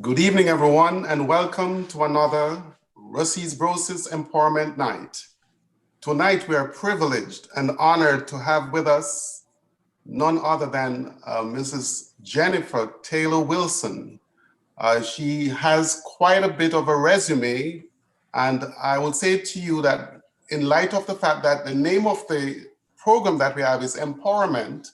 Good evening, everyone, and welcome to another Russie's Brosis Empowerment Night. Tonight, we are privileged and honored to have with us none other than Mrs. Jennifer Taylor Wilson. She has quite a bit of a resume, and I will say to you that in light of the fact that the name of the program that we have is Empowerment,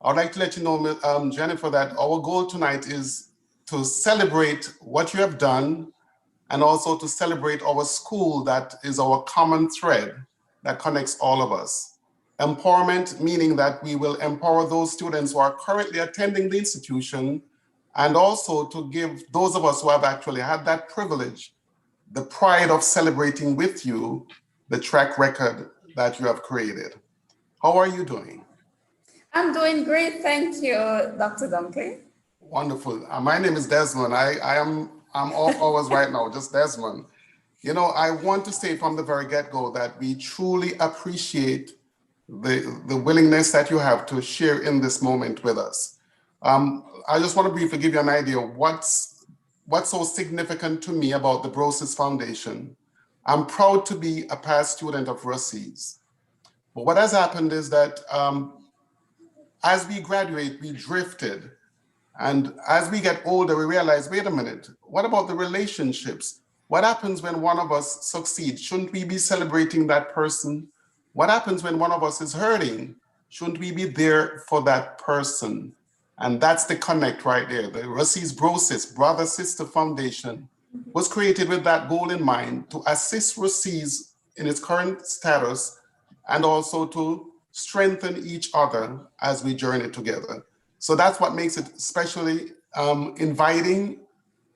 I'd like to let you know, Jennifer, that our goal tonight is to celebrate what you have done and also to celebrate our school that is our common thread that connects all of us. Empowerment meaning that we will empower those students who are currently attending the institution and also to give those of us who have actually had that privilege the pride of celebrating with you the track record that you have created. How are you doing? I'm doing great, thank you, Dr. Dunkley. Wonderful. My name is Desmond. I'm off hours right now, just Desmond. You know, I want to say from the very get-go that we truly appreciate the willingness that you have to share in this moment with us. I just want to briefly give you an idea of what's so significant to me about the Brosis Foundation. I'm proud to be a past student of Russie's. But what has happened is that as we graduate, we drifted. And as we get older, we realize, wait a minute, what about the relationships? What happens when one of us succeeds? Shouldn't we be celebrating that person? What happens when one of us is hurting? Shouldn't we be there for that person? And that's the connect right there. The Russie's Brosis Brother-Sister Foundation was created with that goal in mind to assist Russie's in its current status and also to strengthen each other as we journey together. So that's what makes it especially inviting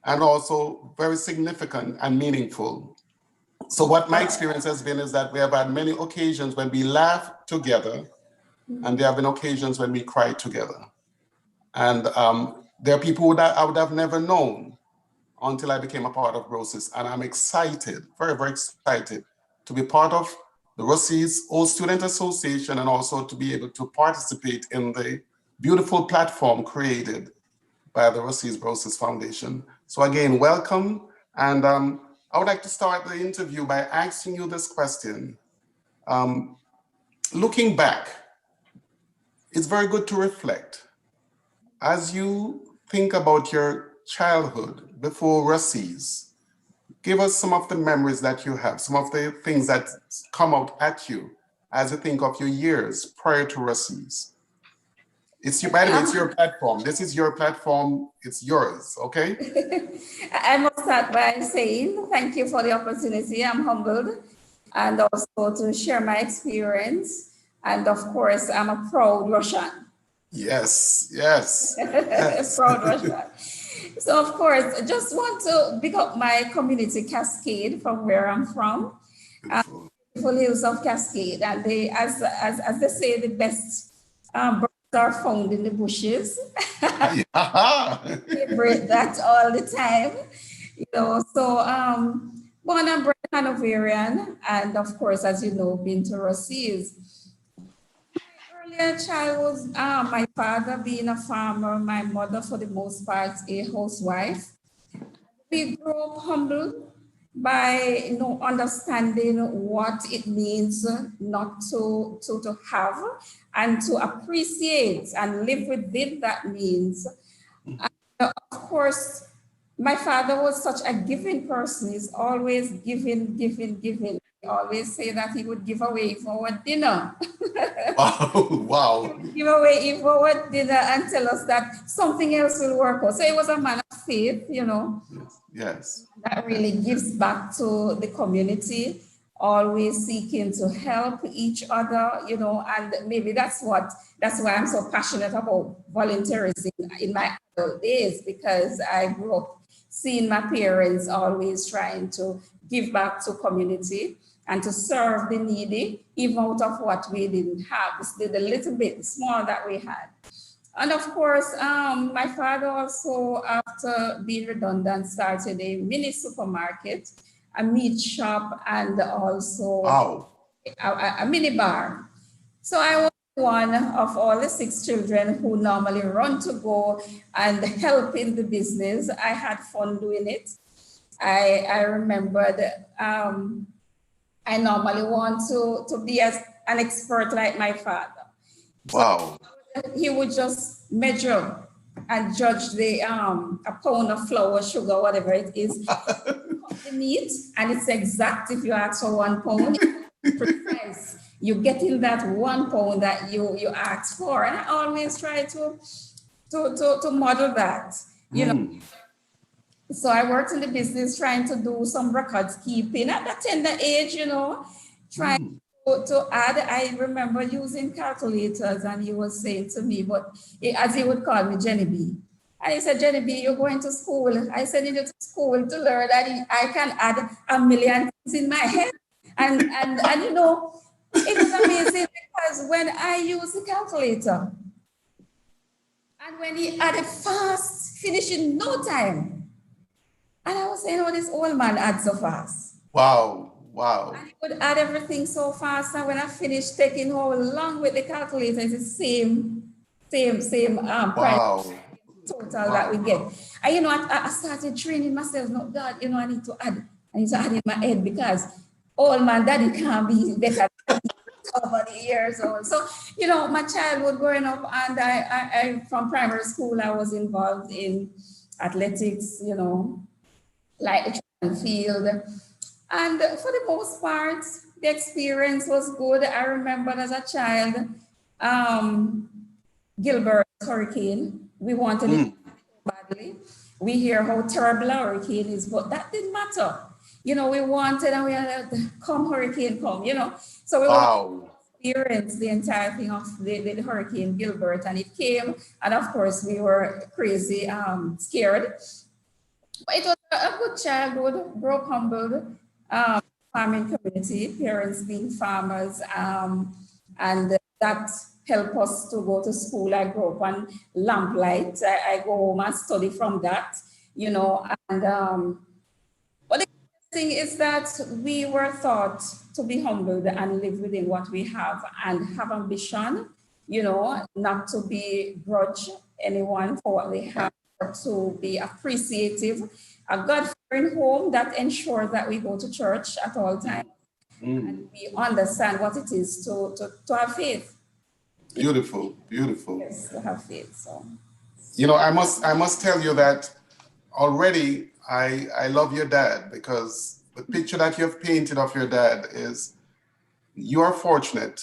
and also very significant and meaningful. So what my experience has been is that we have had many occasions when we laugh together and there have been occasions when we cry together. And there are people that I would have never known until I became a part of Brosis. And I'm excited, very, very excited to be part of the Russie's Old Student Association and also to be able to participate in the beautiful platform created by the Russie's Brosis Foundation. So again, welcome. And I would like to start the interview by asking you this question. Looking back, it's very good to reflect. As you think about your childhood before Russie's, give us some of the memories that you have, some of the things that come out at you as you think of your years prior to Russie's. By the way, it's your platform. This is your platform. It's yours, okay? I must start by saying thank you for the opportunity. I'm humbled and also to share my experience. And of course, I'm a proud Russian. Yes, yes. Proud Russian. So of course, I just want to pick up my community Cascade from where I'm from. Beautiful hills of Cascade. And they, as they say, the best are found in the bushes. Celebrate that all the time, you know. So born and bred Hanoverian, and of course, as you know, been to Russie's. My earlier child was my father being a farmer, my mother for the most part a housewife. We grew up humble by understanding what it means not to have and to appreciate and live within that means. And of course, my father was such a giving person. He's always giving. He always say that he would give away for our dinner. Wow. Give away for our dinner and tell us that something else will work out. So he was a man of faith, you know. Yes. That really gives back to the community, always seeking to help each other, you know, and maybe that's why I'm so passionate about volunteerism in my adult days, because I grew up seeing my parents always trying to give back to community and to serve the needy, even out of what we didn't have, the little bit small that we had. And of course, my father also, after being redundant, started a mini supermarket, a meat shop, and also a mini bar. So I was one of all the 6 children who normally run to go and help in the business. I had fun doing it. I remembered I normally want to be an expert like my father. Wow. He would just measure and judge the a pound of flour, sugar, whatever it is, the meat, and it's exact. If you ask for 1 pound, it's precise. You get in that 1 pound that you asked for, and I always try to model that. You know, so I worked in the business trying to do some records keeping at that tender age. Trying to add. I remember using calculators, and he was saying to me, as he would call me, Jenny B. And he said, Jenny B, you're going to school. I said, you need to school to learn that I can add a million things in my head. And it was amazing because when I used the calculator, and when he added fast, finish in no time. And I was saying, this old man adds so fast. Wow, wow. And he would add everything so fast. And when I finished taking how long with the calculator, it's the same price total that we get. And I started training myself. No, God, I need to add in my head because old man daddy can't be better over the years old. So, my childhood growing up, and I from primary school, I was involved in athletics, like the track and field. And for the most part, the experience was good. I remember as a child, Gilbert hurricane. We wanted it badly. We hear how terrible a hurricane is, but that didn't matter. We wanted, and we had come hurricane, come, So we experienced the entire thing of the Hurricane Gilbert, and it came, and of course we were crazy, scared. But it was a good childhood, grew up humbled, farming community, parents being farmers, and that helped us to go to school. I grew up on lamplight. I go home and study from that, and but the thing is that we were taught to be humbled and live within what we have and have ambition, not to begrudge anyone for what they have, but to be appreciative, a God-fearing home that ensures that we go to church at all times and we understand what it is to have faith. Beautiful, beautiful. Yes, to have faith. So, I must tell you that already I love your dad, because the picture that you have painted of your dad is, you are fortunate,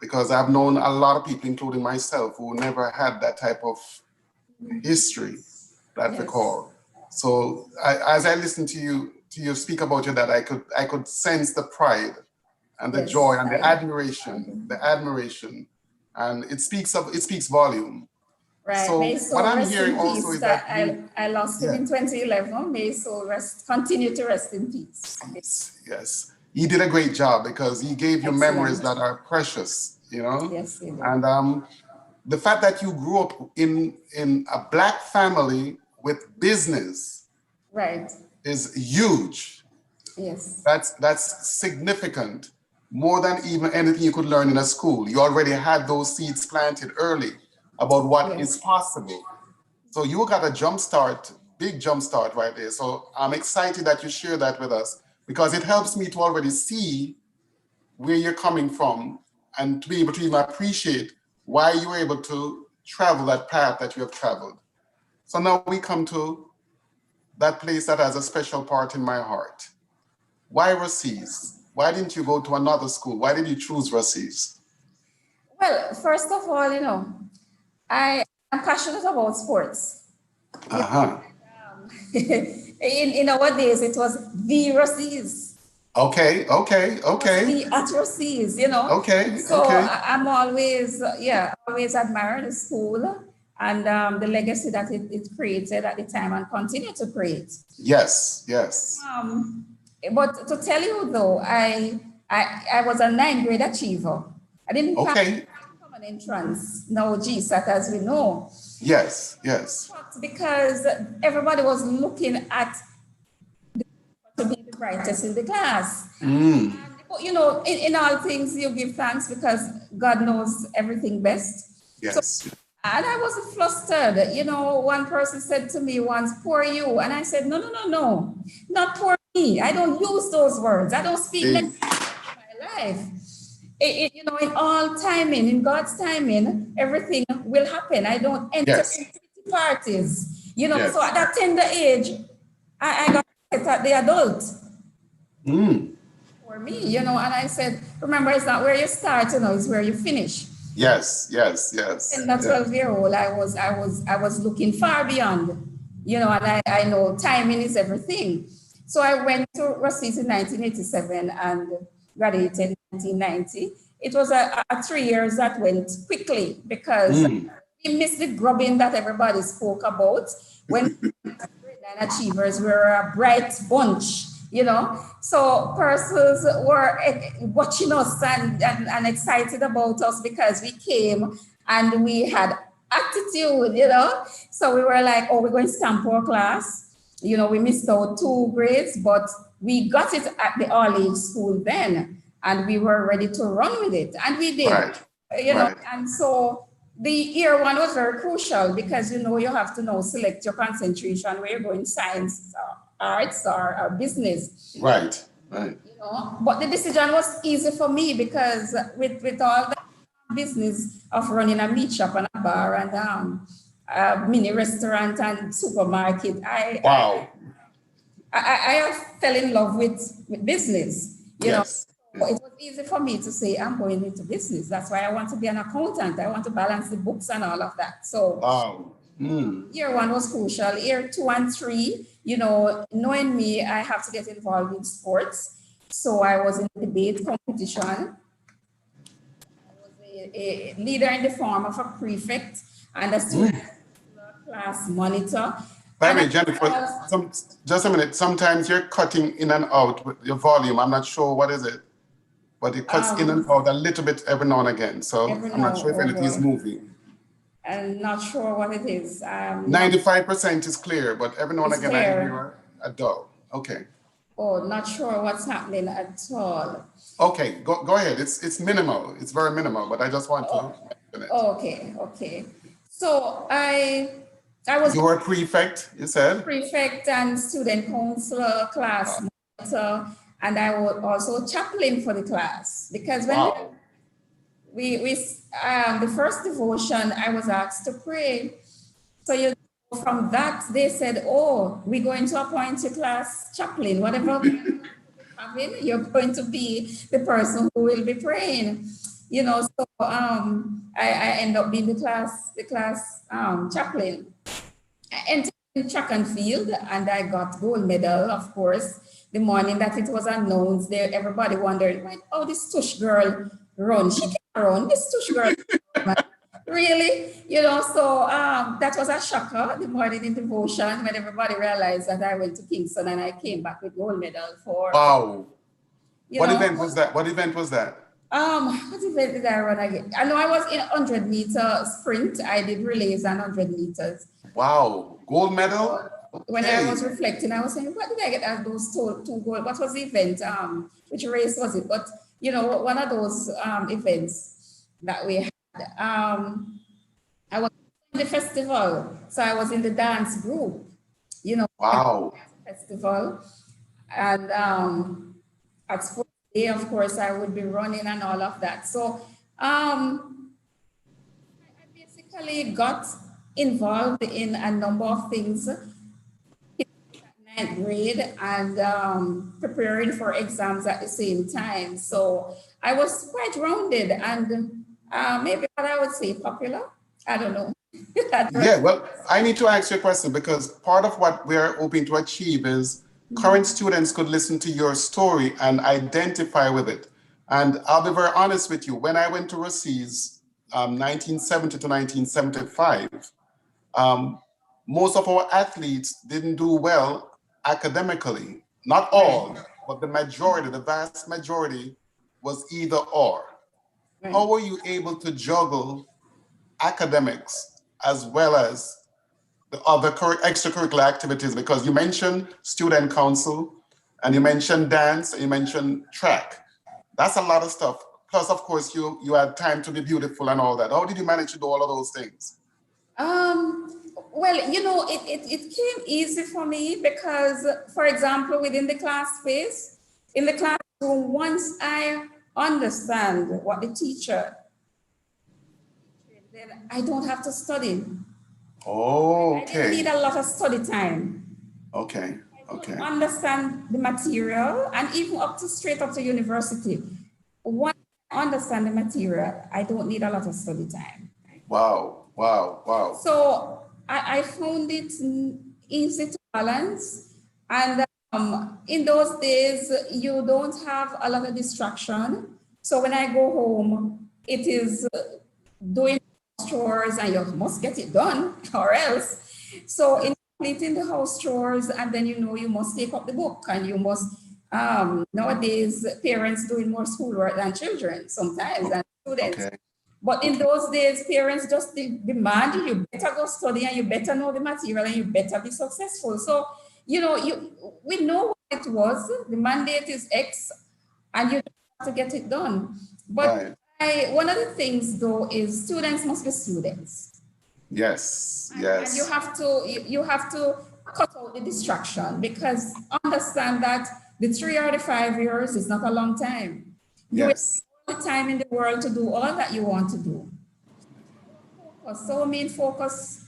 because I've known a lot of people, including myself, who never had that type of history that recall. So as I listened to you speak about your dad, I could sense the pride and the joy and the admiration, and it speaks volume. Right. So what I'm hearing also is that I lost him in 2011. May so continue to rest in peace. Yes. He did a great job, because he gave you memories that are precious, Yes, he did. And the fact that you grew up in a Black family with business, right, is huge. Yes. That's significant, more than even anything you could learn in a school. You already had those seeds planted early about what is possible. So you got a big jump start right there. So I'm excited that you share that with us, because it helps me to already see where you're coming from and to be able to even appreciate why you were able to travel that path that you have traveled. So now we come to that place that has a special part in my heart. Why Brosis? Why didn't you go to another school? Why did you choose Brosis? Well, first of all, I am passionate about sports. In our days, it was the Brosis. Okay. The atrocities, Okay. So I'm always admire the school and the legacy that it created at the time and continue to create. Yes. But to tell you though, I was a 9th grade achiever. I didn't pass common entrance, no GSAT as we know. Yes. Because everybody was looking at to be the brightest in the class. But in all things you give thanks because God knows everything best. Yes. And I wasn't flustered. One person said to me once, poor you. And I said, no, no, no, no, not poor me. I don't use those words. I don't speak negative in my life. In all timing, in God's timing, everything will happen. I don't enter into parties. So at that tender age, I got it at the adult. For me, and I said, remember, it's not where you start, it's where you finish. Yes. And that 12-year-old, I was looking far beyond, and I know timing is everything. So I went to Brosis in 1987 and graduated in 1990. It was a 3 years that went quickly because we missed the grubbing that everybody spoke about. When achievers were a bright bunch, so persons were watching us and excited about us because we came and we had attitude, so we were like, oh, we're going to stamp our class. We missed out 2 grades, but we got it at the all-age school then, and we were ready to run with it, and we did. Right. And so the year 1 was very crucial because you have to now select your concentration where you're going, science, arts, or business. Right. But the decision was easy for me because with all the business of running a meat shop and a bar and a mini restaurant and supermarket, I fell in love with business. Yes. So it was easy for me to say, I'm going into business. That's why I want to be an accountant. I want to balance the books and all of that. So year 1 was crucial. Year 2 and 3, knowing me, I have to get involved in sports. So I was in debate competition. I was a leader in the form of a prefect and a student class monitor. Jennifer, just a minute. Sometimes you're cutting in and out with your volume. I'm not sure what is it, but it cuts in and out a little bit every now and again. So I'm not sure if anything is moving. I'm not sure what it is. 95% is clear, but every now and again I hear a dull. Okay. Oh, not sure what's happening at all. Okay, go ahead. It's minimal. It's very minimal, but I just want to mention it. Okay. So I was. You were prefect, you said? Prefect and student counselor, class monitor, and I was also chaplain for the class because when we the first devotion I was asked to pray. So from that they said, oh, we're going to appoint your class chaplain, whatever you're going to be the person who will be praying. So I end up being the class chaplain. I entered in track and field and I got gold medal, of course. The morning that it was announced, everybody wondered, oh, this tush girl run. She can't run. This tush girl really? So that was a shocker the morning in devotion when everybody realized that I went to Kingston and I came back with gold medal for. Wow. What event was that? What event did I run again? I know I was in 100-meter sprint. I did relays and 100 meters. Wow, gold medal? When I was reflecting, I was saying, what did I get as those 2 gold? What was the event? Which race was it? But, one of those events that we had, I was in the festival. So I was in the dance group, Wow. Festival. And at sports day, of course, I would be running and all of that. So I basically got involved in a number of things in 9th grade and preparing for exams at the same time. So I was quite rounded and maybe what I would say popular. I don't know. Yeah, well, I need to ask you a question because part of what we're hoping to achieve is current students could listen to your story and identify with it. And I'll be very honest with you. When I went to Brosis 1970 to 1975, most of our athletes didn't do well academically. Not all, but the vast majority was either or. Right. How were you able to juggle academics as well as the other extracurricular activities? Because you mentioned student council and you mentioned dance and you mentioned track. That's a lot of stuff. Plus, of course, you had time to be beautiful and all that. How did you manage to do all of those things? Well, it came easy for me because, for example, within the class space, in the classroom, once I understand what the teacher, then I don't have to study. Oh, I didn't need okay. a lot of study time. Okay. Okay. Understand the material and even up to straight up to university. Once I understand the material, I don't need a lot of study time. Wow. Wow. Wow. So I found it easy to balance. And in those days, you don't have a lot of distraction. So when I go home, it is doing chores and you must get it done or else. So in completing the house chores, and then you must take up the book and you must nowadays parents doing more schoolwork than children sometimes and students. Okay. But in those days, parents just demand you better go study and you better know the material and you better be successful. So, we know what it was. The mandate is X and you have to get it done. But Right. one of the things though is students must be students. Yes. And you Yes. have to cut out the distraction because understand that the 3 or the 5 years is not a long time. You will Yes. have all the time in the world to do all that you want to do. So main focus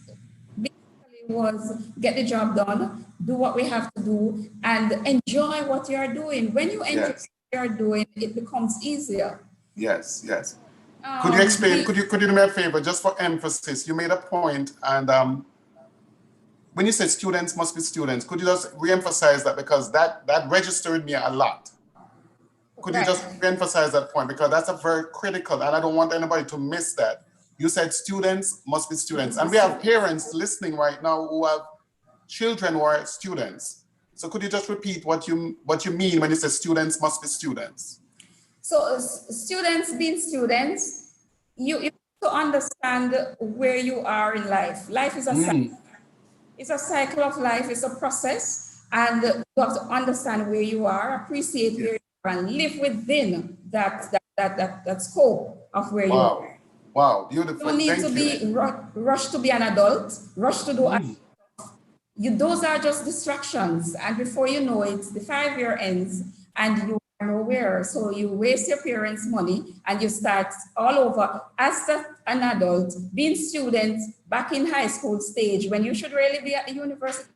basically was get the job done, do what we have to do, and enjoy what you are doing. When you enjoy Yes. what you are doing, it becomes easier. Yes. Yes. Could you explain? Could you do me a favor, just for emphasis? You made a point, and when you said students must be students, could you just re-emphasize that because that registered me a lot. Could you just Right. re-emphasize that point because that's a very critical, and I don't want anybody to miss that. You said students must be students, and we have parents listening right now who have children who are students. So could you just repeat what you mean when you say students must be students? So students being students, you have to understand where you are in life. Life is a cycle. Mm, It's a cycle of life. It's a process, and you have to understand where you are, appreciate where yes. you are, and live within that scope of where you Wow. are. Wow. You don't Beautiful. need to Thank you. be rushed to be an adult, rushed to do. Mm, Those are just distractions, and before you know it, the 5 year ends, and you are nowhere. So you waste your parents' money, and you start all over as an adult, being students back in high school stage when you should really be at the university.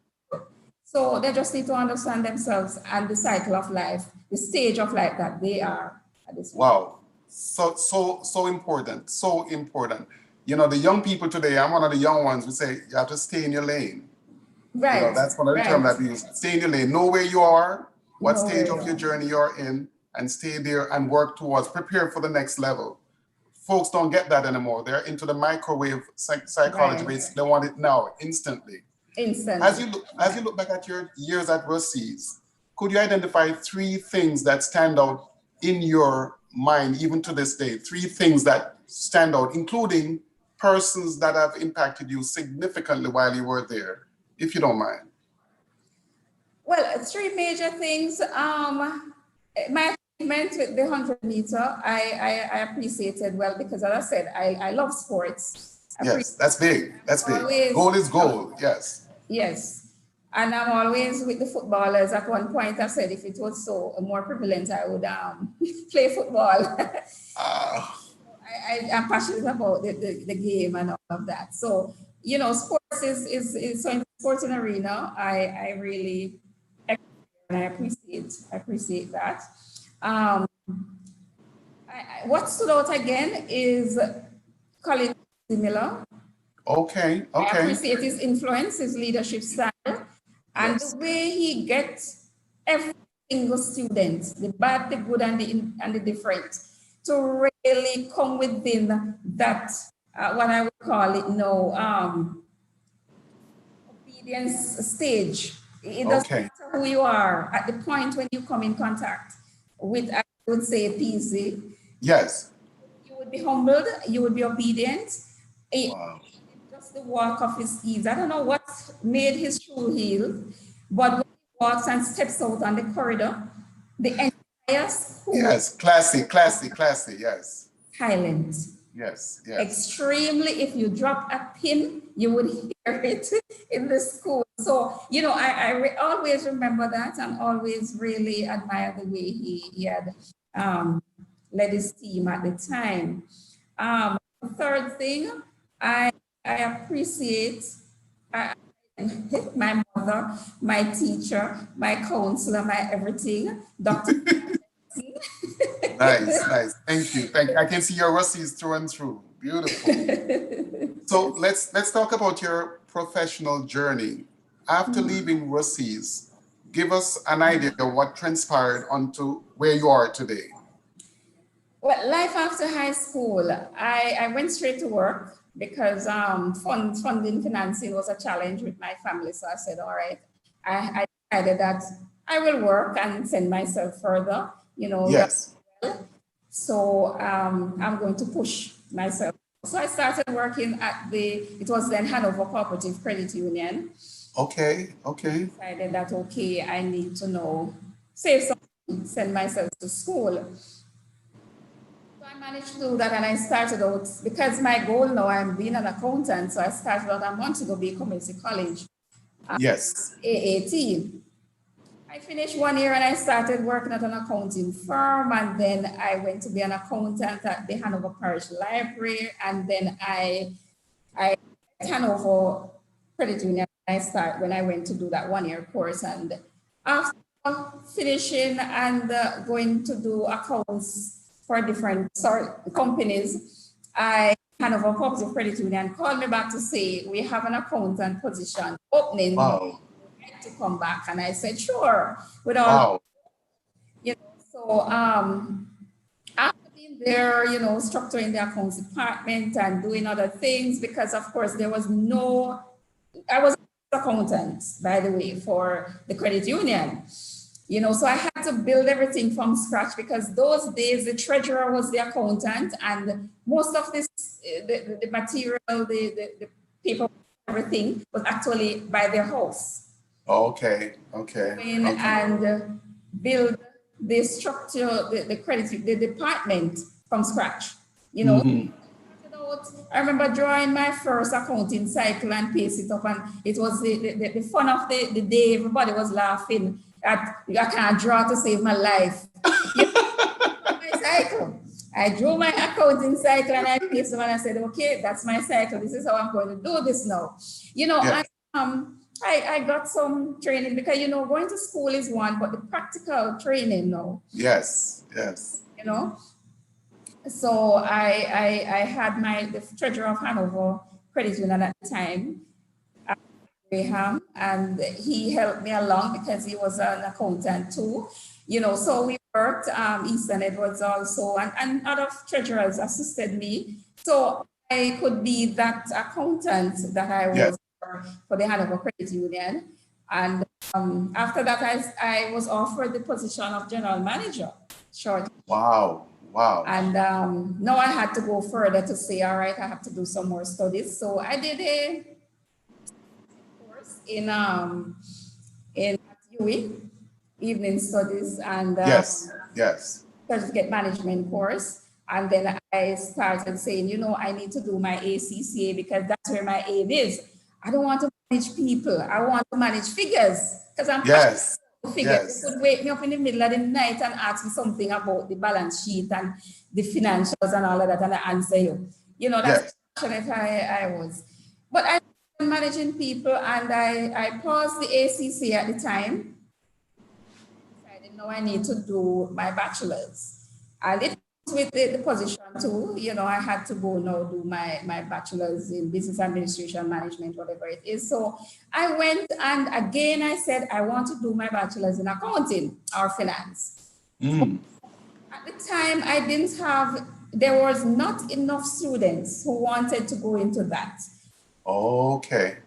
So they just need to understand themselves and the cycle of life, the stage of life that they are at this moment. wow. So important. So important. You know, the young people today, I'm one of the young ones, we say you have to stay in your lane. You know, Right, that's one of the terms right. that we use. Stay in your lane. Know where you are, what No stage worry. of your journey you're in, and stay there and work towards, prepare for the next level. Folks don't get that anymore. They're into the microwave psychology. Right. Basically, they want it now, instantly. Instantly. As you look back at your years at Brosis, could you identify three things that stand out in your mind, even to this day? Three things that stand out, including persons that have impacted you significantly while you were there, if you don't mind. Well, three major things. My achievement with the 100 meter, I appreciated well because, as I said, I love sports. I appreciate Yes, that's big. That's big. always, Goal is goal. Yes. yes. And I'm always with the footballers. At one point, I said if it was so more prevalent, I would play football. Uh, I'm passionate about the game and all of that. So, sports is so in the sporting arena, I really and I appreciate that. Um, what stood out again is Colin Similar. okay. I Okay. appreciate his influence, his leadership style, and the Yes. way he gets every single student, the bad, the good, and the different, to really come within that, what I would call it no obedience stage. It doesn't Okay. matter who you are at the point when you come in contact with, I would say, PZ. Yes. You would be humbled, you would be obedient. Wow. Just the walk of his ease. I don't know what made his shoe heel, but when he walks and steps out on the corridor, the entire school. Yes, classy, classy, classy. Yes, Silent. yes, yes. Extremely, if you drop a pin, you would hear it in the school. So, I always remember that and always really admire the way he had led his team at the time. The third thing, I appreciate I, my mother, my teacher, my counselor, my everything, Dr. Nice, nice. Thank you. Thank you. I can see your Russies through and through. Beautiful. So let's talk about your professional journey. After leaving Russies, give us an idea of what transpired onto where you are today. Well, life after high school, I went straight to work because funding financing was a challenge with my family. So I said, all right, I decided that I will work and send myself further, Yes. So I'm going to push myself. So I started working at it was then Hanover Cooperative Credit Union. Okay, okay. Decided that, okay, I need to know, save some, send myself to school. So I managed to do that and I started out, because my goal now, I'm being an accountant, so I started out, I want to go be community college. Yes. AAT. I finished 1 year and I started working at an accounting firm, and then I went to be an accountant at the Hanover Parish Library, and then I Hanover Credit Union. When I went to do that 1 year course, and after finishing and going to do accounts for different companies, Hanover Cooperative Credit Union called me back to say, we have an accountant position opening. Wow. To come back, and I said sure. Wow. So after being there, structuring the accounts department and doing other things, because of course I was an accountant, by the way, for the credit union. So I had to build everything from scratch, because those days the treasurer was the accountant, and most of this, the material, the paper, everything was actually by their house. Okay, okay. And build the structure, the credit, the department from scratch. I remember drawing my first accounting cycle and paste it up, and it was the fun of the day. Everybody was laughing at, I can't draw to save my life. My cycle. I drew my accounting cycle and I pasted them, and I said, okay, that's my cycle. This is how I'm going to do this now. I got some training, because, going to school is one, but the practical training now. Yes, yes. So I had the treasurer of Hanover Credit Union at the time, Graham, and he helped me along because he was an accountant too. So we worked, Eastern Edwards also, and other treasurers assisted me. So I could be that accountant that I was. Yes. For the Hanover Credit Union. And after that, I was offered the position of general manager. Short. Wow, wow. And now I had to go further to say, all right, I have to do some more studies. So I did a course in UE, evening studies, and yes, certificate management course. And then I started saying, I need to do my ACCA, because that's where my aim is. I don't want to manage people. I want to manage figures, because I'm yes. Figures. Yes. You could wake me up in the middle of the night and ask me something about the balance sheet and the financials and all of that, and I answer you. That's passionate I was. But I was managing people, and I paused the ACC at the time. I decided, no, I need to do my bachelor's. And it with the position too, I had to go now do my bachelor's in business administration, management, whatever it is. So I went, and again, I said, I want to do my bachelor's in accounting or finance. At the time, there was not enough students who wanted to go into that. Okay.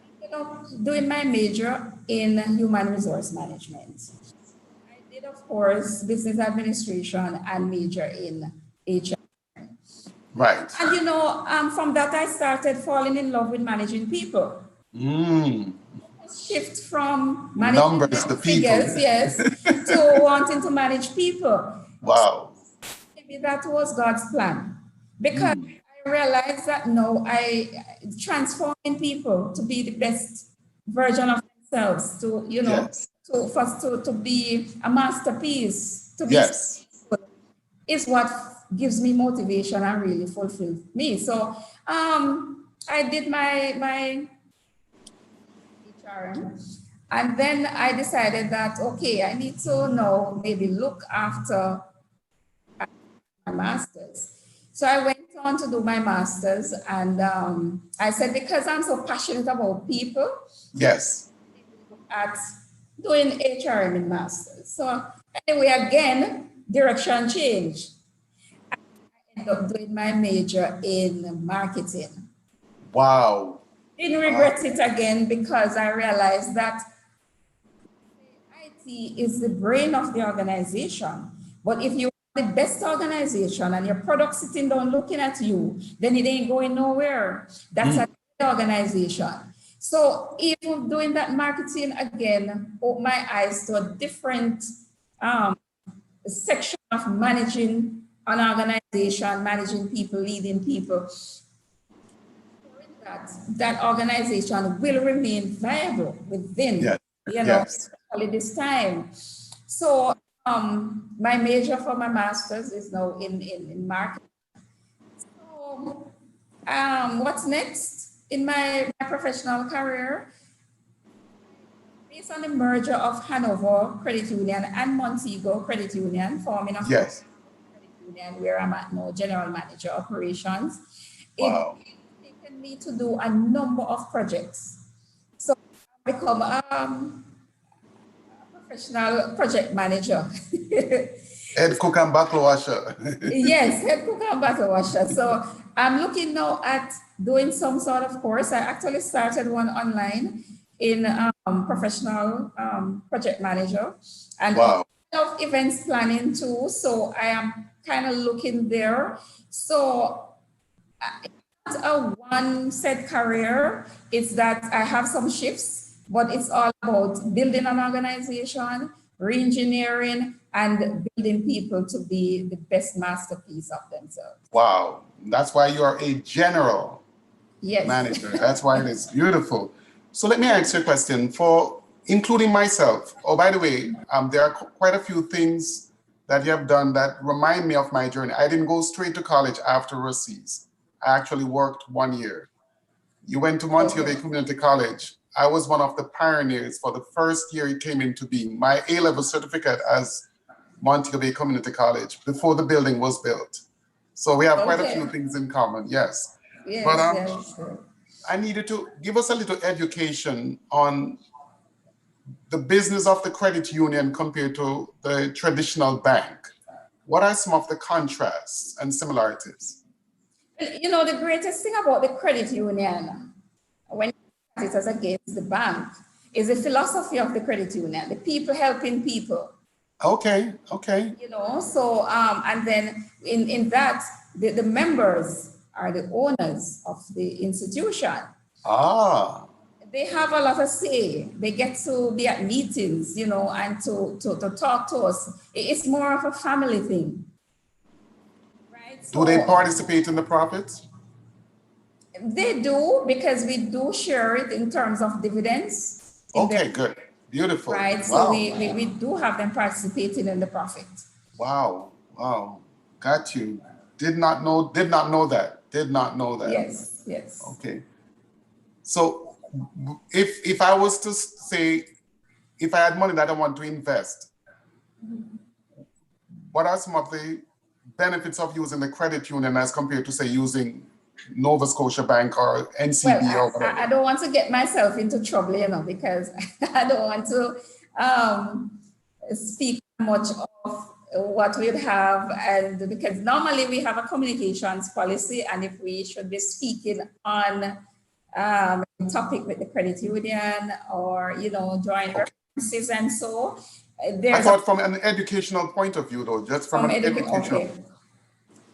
Doing my major in human resource management. I did, of course, business administration and major in HR. Right. And from that, I started falling in love with managing people. Shift from managing numbers to figures, people. yes, to wanting to manage people. Wow. Maybe that was God's plan, because I realized that no, I transforming people to be the best version of themselves, to Yes. to first to be a masterpiece, to be Yes. is what gives me motivation and really fulfills me. So I did my HRM, and then I decided that okay, I need to now maybe look after my master's. So I went on to do my master's, and I said, because I'm so passionate about people, Yes. at doing HRM in master's. So anyway, again, direction change. I ended up doing my major in marketing. Wow. Didn't regret it again, because I realized that IT is the brain of the organization. But if you are the best organization and your product sitting down looking at you, then it ain't going nowhere. That's a organization. So even doing that marketing again opened my eyes to a different section of managing an organization, managing people, leading people. That organization will remain viable within, Yes. Yes. especially this time. So my major for my master's is now in marketing. So what's next in my professional career? Based on the merger of Hanover Credit Union and Montego Credit Union, forming a Yes. credit union where I'm at now, general manager operations. Wow. It taken me to do a number of projects. So I become a professional project manager. Head cook and bottle washer. Yes, head cook and bottle washer. So I'm looking now at doing some sort of course. I actually started one online in professional project manager, and Wow. of events planning too. So I am kind of looking there. So it's not a one set career. It's that I have some shifts, but it's all about building an organization, re-engineering, and building people to be the best masterpiece of themselves. Wow. That's why you are a general Yes. manager. That's why it is beautiful. So let me ask you a question for including myself. Oh, by the way, there are quite a few things that you have done that remind me of my journey. I didn't go straight to college after Brosis. I actually worked 1 year. You went to Montego Bay Okay. Community College. I was one of the pioneers for the first year it came into being. My A-level certificate as Montego Bay Community College before the building was built. So we have quite a few Okay. things in common, yes. But Yes, yes. I needed to give us a little education on the business of the credit union compared to the traditional bank. What are some of the contrasts and similarities? You know, the greatest thing about the credit union, when you look at it as against the bank, is the philosophy of the credit union, the people helping people. Okay, okay. So and then in that the members are the owners of the institution. Ah, They have a lot of say. They get to be at meetings, and to talk to us. It's more of a family thing, right? do they So participate in the profits? they do, because we do share it in terms of dividends in their, Okay, good. Beautiful. right? So Wow. we do have them participating in the profit. Wow. Wow. Got you. Did not know that. Did not know that. Yes, yes. Okay. So if I was to say, if I had money that I want to invest, what are some of the benefits of using the credit union as compared to, say, using Nova Scotia Bank or Well, NCB or I whatever? don't want to get myself into trouble, because I don't want to speak much of what we'd have, and because normally we have a communications policy, and if we should be speaking on a topic with the credit union, or drawing references, and so I there's thought from an educational point of view, though, just from an educational, okay,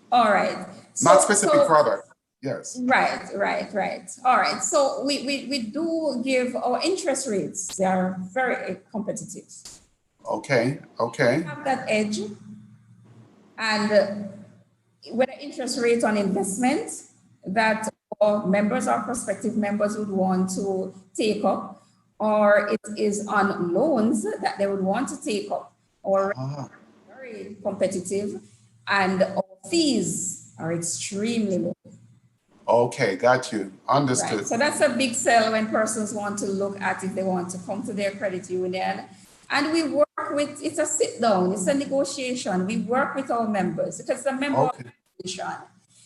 all right. not So specific product. Yes. right. All right. So we do give our interest rates. They are very competitive. Okay. Okay. Have that edge. and whether interest rate on investment that our members or prospective members would want to take up, or it is on loans that they would want to take up, or very competitive, and our fees are extremely low. Okay, got you. Understood. Right. So that's a big sell when persons want to look at if they want to come to their credit union. And we work with, it's a sit down, it's a negotiation. We work with our members because it's a member organization.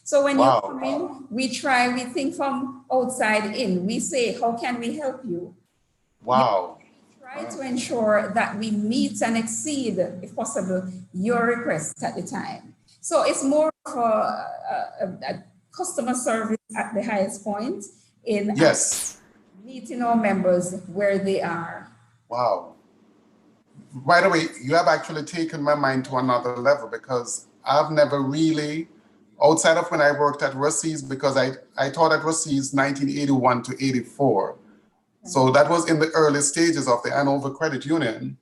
So when you come in, we think from outside in. We say, how can we help you? Wow. We try to ensure that we meet and exceed, if possible, your requests at the time. So it's more of a customer service at the highest point in meeting our members where they are. Wow. By the way, you have actually taken my mind to another level because I've never really, outside of when I worked at Brosis, because I taught at Brosis 1981 to 84. So that was in the early stages of the Hanover Credit Union.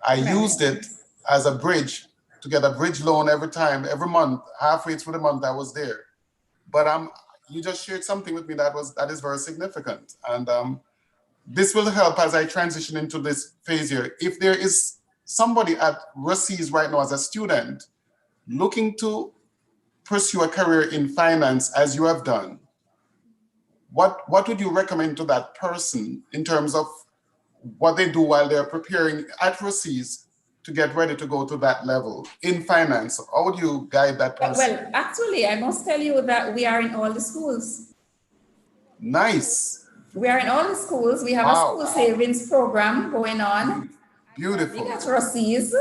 I used it as a bridge to get a bridge loan every month, halfway through the month I was there. But you just shared something with me that is very significant. And this will help as I transition into this phase here. If there is somebody at Brosis right now as a student looking to pursue a career in finance as you have done, what would you recommend to that person in terms of what they do while they're preparing at Brosis to get ready to go to that level in finance? How would you guide that person? Well, actually, I must tell you that we are in all the schools. Nice. We are in all the schools. We have a school savings program going on. Beautiful. At Brosis.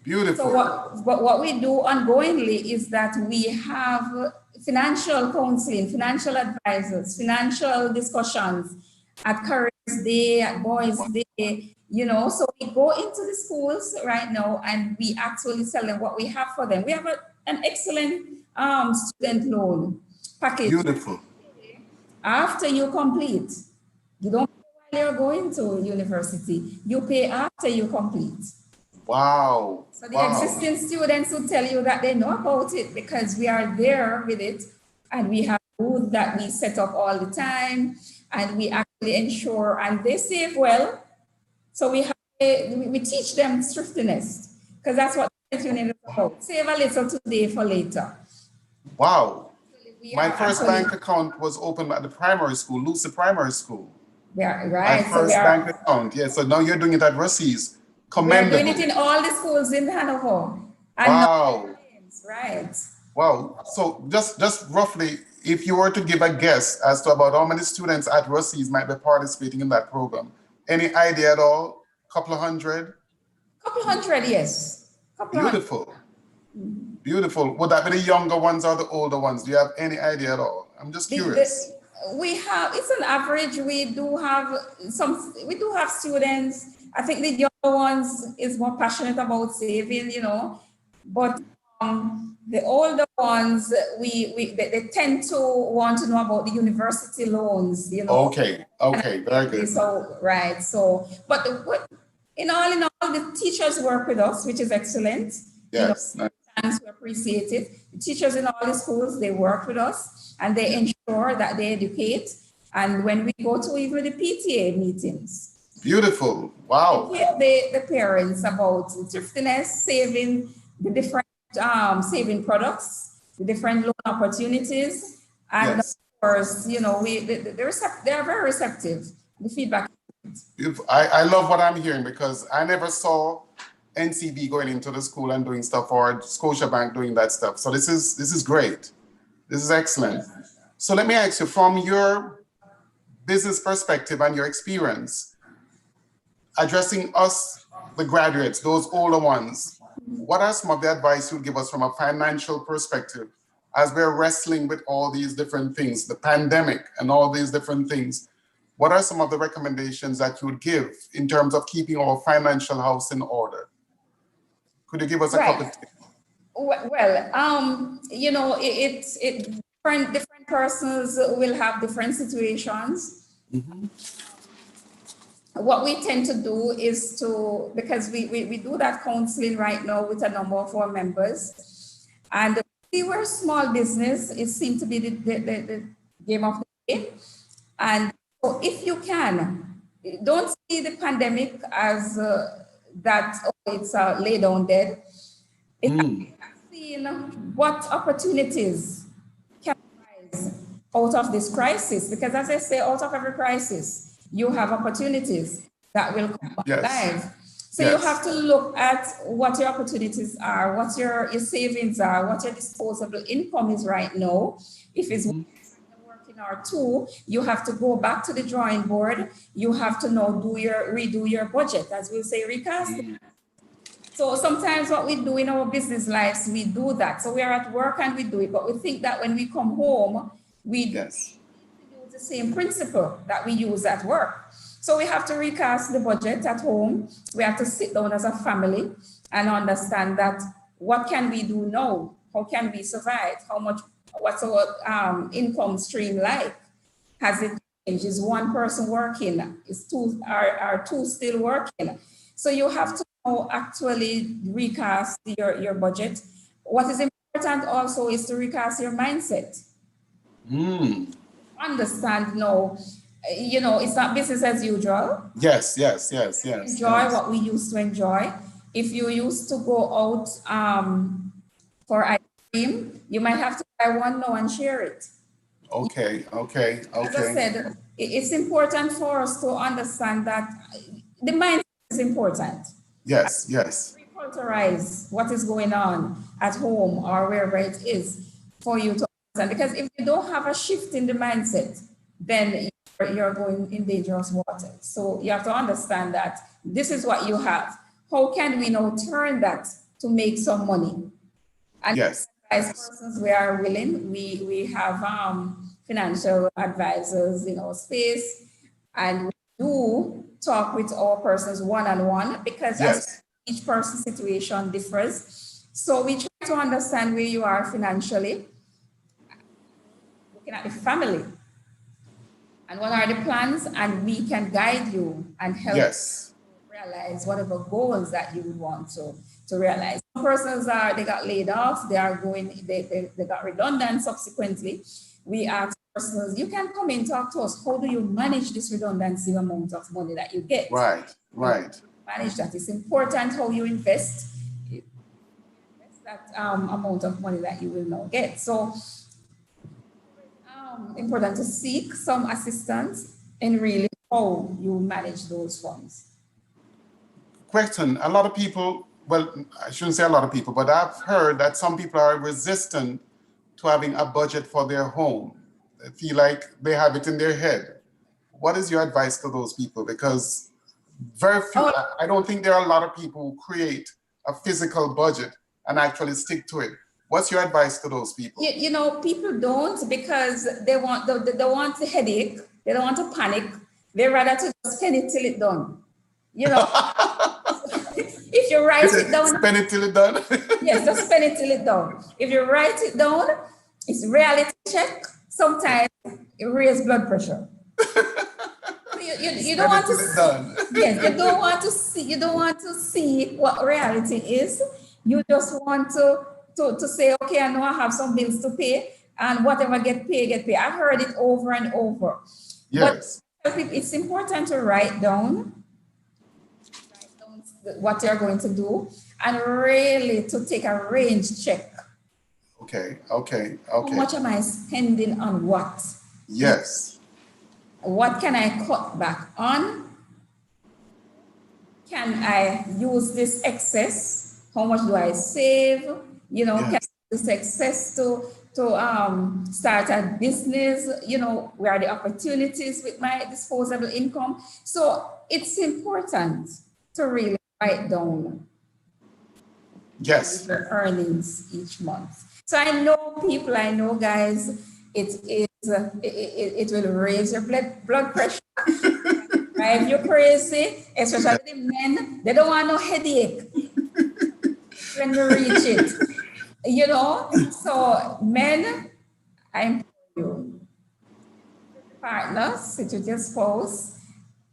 Beautiful. So what we do ongoingly is that we have financial counseling, financial advisors, financial discussions at Careers Day, at Boys Day, so we go into the schools right now and we actually tell them what we have for them. We have an excellent student loan package. Beautiful. After you complete, you don't pay while you're going to university, you pay after you complete. Wow. So the existing students will tell you that they know about it because we are there with it and we have booths that we set up all the time and we actually ensure and they save well. So we teach them thriftiness because that's what the union is about. Save a little today for later. Wow. My first bank account was opened at the primary school, Lucy Primary School. Yeah, right. My first bank account. Yeah, so now you're doing it at Brosis. Commendable. We're doing it in all the schools in Hanover. Wow. Right. Wow. So just roughly, if you were to give a guess as to about how many students at Brosis might be participating in that program, any idea at all? Couple of hundred? Couple hundred, yes. Beautiful. Beautiful. Would that be the younger ones or the older ones? Do you have any idea at all? I'm just curious. It's an average. We do have students. I think the younger ones is more passionate about saving, but the older ones, they tend to want to know about the university loans, Okay, very good. So, right. So, but in all, the teachers work with us, which is excellent. Yes. Thanks, we appreciate it. The teachers in all the schools, they work with us and they ensure that they educate. And when we go to even the PTA meetings. Beautiful. Wow. The parents about thriftiness, saving, the different saving products, the different loan opportunities. And of course, they are very receptive. The feedback. I love what I'm hearing because I never saw NCB going into the school and doing stuff or Scotiabank doing that stuff. So this is great. This is excellent. So let me ask you, from your business perspective and your experience, addressing us, the graduates, those older ones, what are some of the advice you'd give us from a financial perspective as we're wrestling with all these different things, the pandemic and all these different things? What are some of the recommendations that you would give in terms of keeping our financial house in order? Could you give us a couple of tips? Well, different persons will have different situations. Mm-hmm. What we tend to do is because we do that counseling right now with a number of our members, And we were small business. It seemed to be the game of the day. And so if you can, don't see the pandemic as that, oh, it's lay down dead. It's seeing what opportunities can arise out of this crisis. Because as I say, out of every crisis, you have opportunities that will come alive. So you have to look at what your opportunities are, what your savings are, what your disposable income is right now. If it's working or two, you have to go back to the drawing board. You have to now redo your budget, as we'll say, recast. So sometimes what we do in our business lives, we do that. So we are at work and we do it, but we think that when we come home, we use the same principle that we use at work. So we have to recast the budget at home. We have to sit down as a family and understand that what can we do now? How can we survive? What's our income stream like? Has it changed? Is one person working? Are two still working? So you have to actually recast your budget. What is important also is to recast your mindset. Understand now, it's not business as usual. Yes. Enjoy what we used to enjoy. If you used to go out for ice cream, you might have to buy one now and share it. Okay. As I said, it's important for us to understand that the mindset is important. Yes. Reculturize what is going on at home or wherever it is for you to understand. Because if you don't have a shift in the mindset, then you're going in dangerous waters. So you have to understand that this is what you have. How can we now turn that to make some money? And as persons, we are willing. We have financial advisors in our space, and we do talk with our persons one-on-one because as each person's situation differs. So we try to understand where you are financially, looking at the family, and what are the plans, and we can guide you and help you realize whatever goals that you would want to realize. Some persons they got laid off, they got redundant subsequently. We ask persons, you can come in, talk to us. How do you manage this redundancy amount of money that you get? Right. Manage that. It's important how you invest that amount of money that you will now get. So important to seek some assistance in really how you manage those funds. Question, a lot of people, well, I shouldn't say a lot of people, but I've heard that some people are resistant to having a budget for their home. They feel like they have it in their head. What is your advice to those people? Because very few, I don't think there are a lot of people who create a physical budget and actually stick to it. What's your advice to those people? People don't, because they want the headache. They don't want to panic. They rather to spend it till it's done. If you write it down, spend it till it's done. Yes, just spend it till it's done. If you write it down, it's reality check. Sometimes it raises blood pressure. You don't want to see, yes, you don't want to see what reality is. You just want to say, okay, I know I have some bills to pay, and whatever get paid. I've heard it over and over. Yes. But it's important to write down what you're going to do, and really to take a range check. Okay. How much am I spending on what? Yes. What can I cut back on? Can I use this excess? How much do I save? Can I use this excess to start a business? Where are the opportunities with my disposable income? So it's important to really write down your earnings each month. So I know guys, it will raise your blood pressure. Drive you crazy, especially the men. They don't want no headache when they reach it. So men, I implore you, partners, sit with your spouse.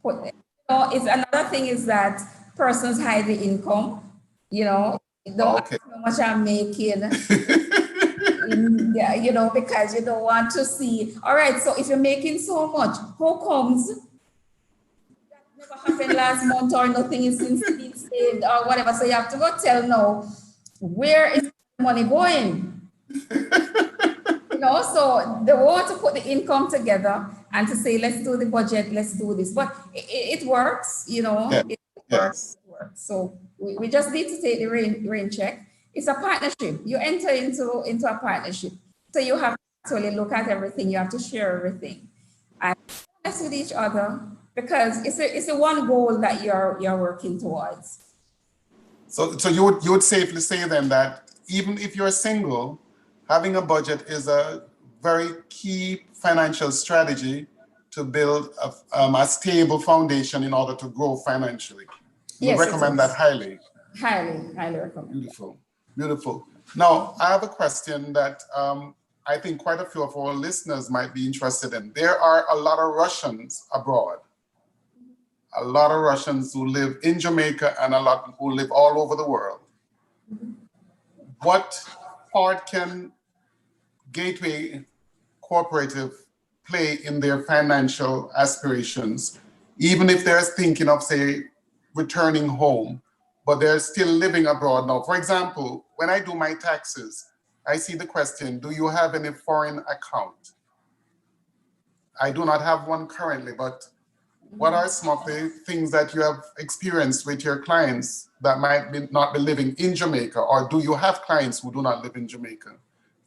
It's another thing is that persons hide the income. Don't ask how much I'm making. Yeah, because you don't want to see. All right, so if you're making so much, how comes that never happened last month or nothing is being saved or whatever? So you have to go tell now, where is the money going? So they want to put the income together and to say, let's do the budget, let's do this. But it works, Yeah. it Yes. works. So we just need to take the rain check. It's a partnership. You enter into a partnership. So you have to actually look at everything. You have to share everything and honest with each other because it's a one goal that you're working towards. So you would safely say then that even if you're single, having a budget is a very key financial strategy to build a stable foundation in order to grow financially. You would Yes, it recommend that is. highly. Highly recommend. Beautiful, beautiful. Now, I have a question that I think quite a few of our listeners might be interested in. There are a lot of Russians abroad, a lot of Russians who live in Jamaica and a lot who live all over the world. What part can Gateway Cooperative play in their financial aspirations, even if they're thinking of, say, returning home, but they're still living abroad now? For example, when I do my taxes, I see the question, do you have any foreign account? I do not have one currently, but what are some of the things that you have experienced with your clients that not be living in Jamaica, or do you have clients who do not live in Jamaica?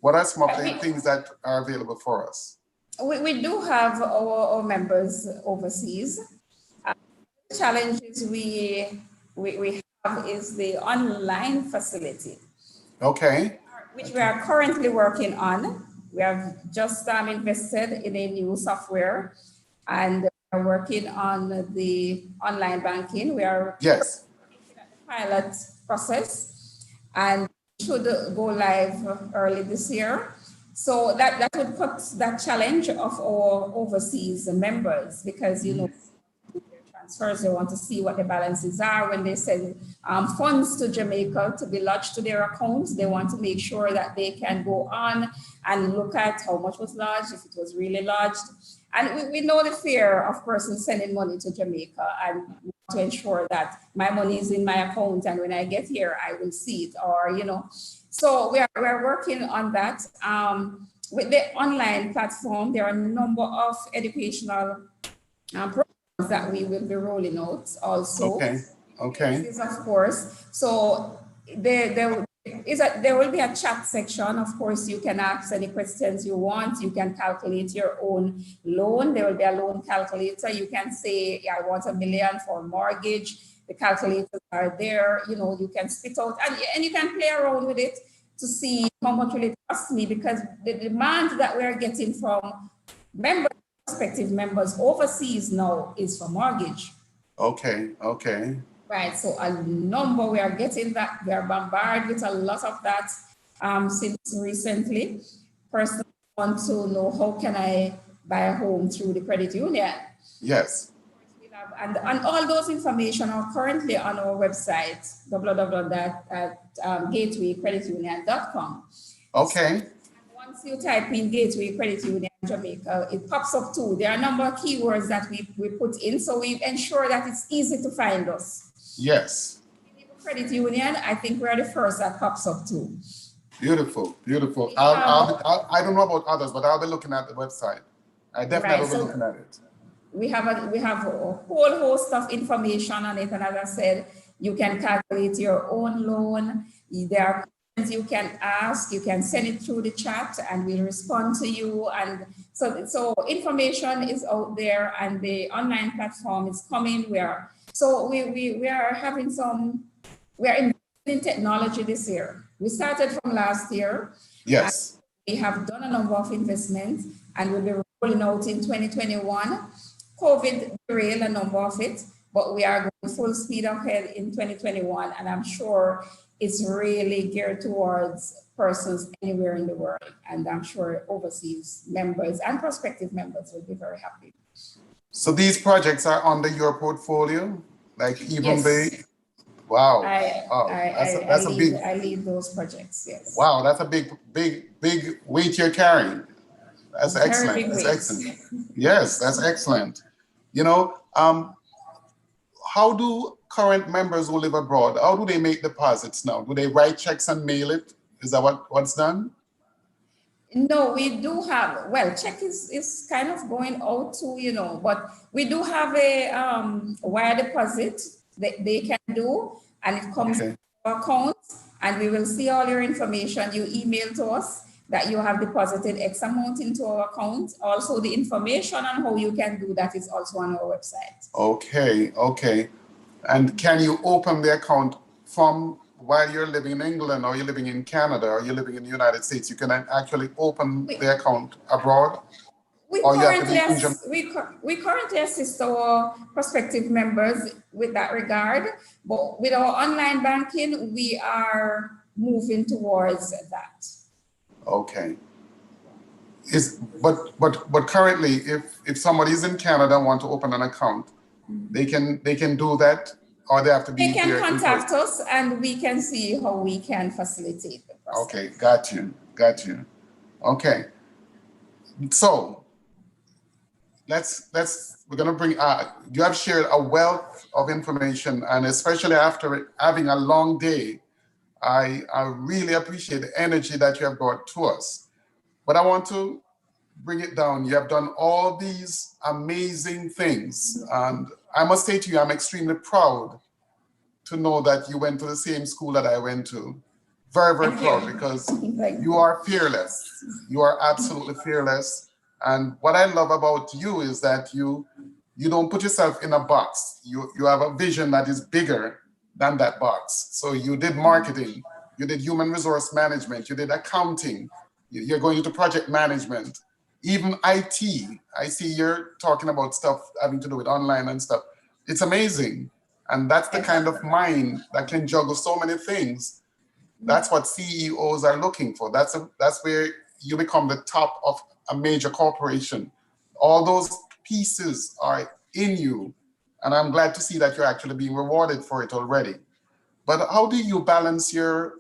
What are some of the things that are available for us? We do have our members overseas. The challenges we have is the online facility, Okay. which we are currently working on. We have just invested in a new software and are working on the online banking. We are Yes. in the pilot process and should go live early this year. So that would put that challenge of our overseas members because, transfers, they want to see what the balances are when they send funds to Jamaica to be lodged to their accounts. They want to make sure that they can go on and look at how much was lodged, if it was really lodged. And we know the fear of persons sending money to Jamaica and to ensure that my money is in my account and when I get here, I will see it So we're working on that. With the online platform, there are a number of educational programs that we will be rolling out also. Okay. Of course. So there will be a chat section. Of course, you can ask any questions you want. You can calculate your own loan. There will be a loan calculator. You can say, I want $1 million for mortgage. The calculators are there. You can spit out and you can play around with it to see how much will it cost me, because the demand that we're getting from prospective members overseas now is for mortgage. Okay. Right. So a number we are getting that we are bombarded with a lot of that since recently. Persons want to know how can I buy a home through the credit union. Yes. And all those information are currently on our website, www.gatewaycreditunion.com. Okay. Once you type in Gateway Credit Union Jamaica, it pops up too. There are a number of keywords that we put in, so we ensure that it's easy to find us. Yes. Credit Union, I think we're the first that pops up too. Beautiful. I don't know about others, but I'll be looking at the website. I definitely will be looking at it. We have a whole host of information on it, and as I said, you can calculate your own loan. There are questions you can ask. You can send it through the chat, and we'll respond to you. And so information is out there, and the online platform is coming. We are investing in technology this year. We started from last year. Yes. We have done a number of investments, and we'll be rolling out in 2021. COVID derailed a number of it, but we are going full speed ahead in 2021, and I'm sure it's really geared towards persons anywhere in the world, and I'm sure overseas members and prospective members will be very happy. So these projects are under your portfolio, like even yes. Wow. I, Oh, I that's a lead, big, I lead those projects, yes. wow, that's a big weight you're carrying. That's Very excellent. big That's weights. excellent. Yes, that's excellent. You know, how do current members who live abroad, how do they make deposits now? Do they write checks and mail it? Is that what's done? No, we do have, well, check is kind of going out to, but we do have a wire deposit that they can do, and it comes to Okay. our account, and we will see all your information. You email to us that you have deposited X amount into our account. Also, the information on how you can do that is also on our website. Okay, okay. And can you open the account from while you're living in England or you're living in Canada or you're living in the United States? You can actually open We, the account abroad We or you have to currently, be in Jamaica? we currently assist our prospective members with that regard, but with our online banking, we are moving towards that. Okay. But currently, if somebody is in Canada and want to open an account, they can do that, or they have to They be can here in contact person. us and we can see how we can facilitate the process. Okay, got you. Okay, so we're gonna bring. You have shared a wealth of information, and especially after having a long day, I really appreciate the energy that you have brought to us. But I want to bring it down. You have done all these amazing things. And I must say to you, I'm extremely proud to know that you went to the same school that I went to. Very, very Thank proud you. because Thank you you. are fearless. You are absolutely fearless. And what I love about you is that you don't put yourself in a box. You have a vision that is bigger than that box. So you did marketing, you did human resource management, you did accounting, you're going into project management, even IT. I see you're talking about stuff having to do with online and stuff. It's amazing. And that's the kind of mind that can juggle so many things. That's what CEOs are looking for. That's where you become the top of a major corporation. All those pieces are in you. And I'm glad to see that you're actually being rewarded for it already. But how do you balance your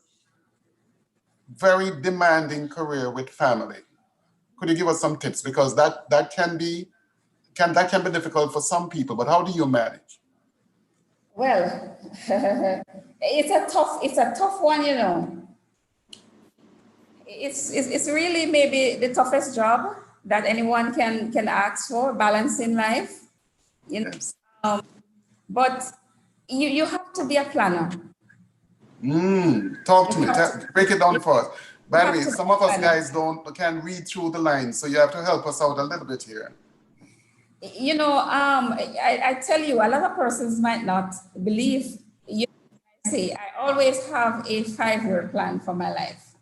very demanding career with family? Could you give us some tips? Because that can be difficult for some people, but how do you manage? Well, it's a tough one. It's really maybe the toughest job that anyone can ask for, balancing life, you know. Yes. But you have to be a planner. Talk You to me. have to, Break it down you, for us. you By the have way, to be some a of us planner. guys can't read through the lines, so you have to help us out a little bit here. I tell you, a lot of persons might not believe you. I say I always have a 5-year plan for my life.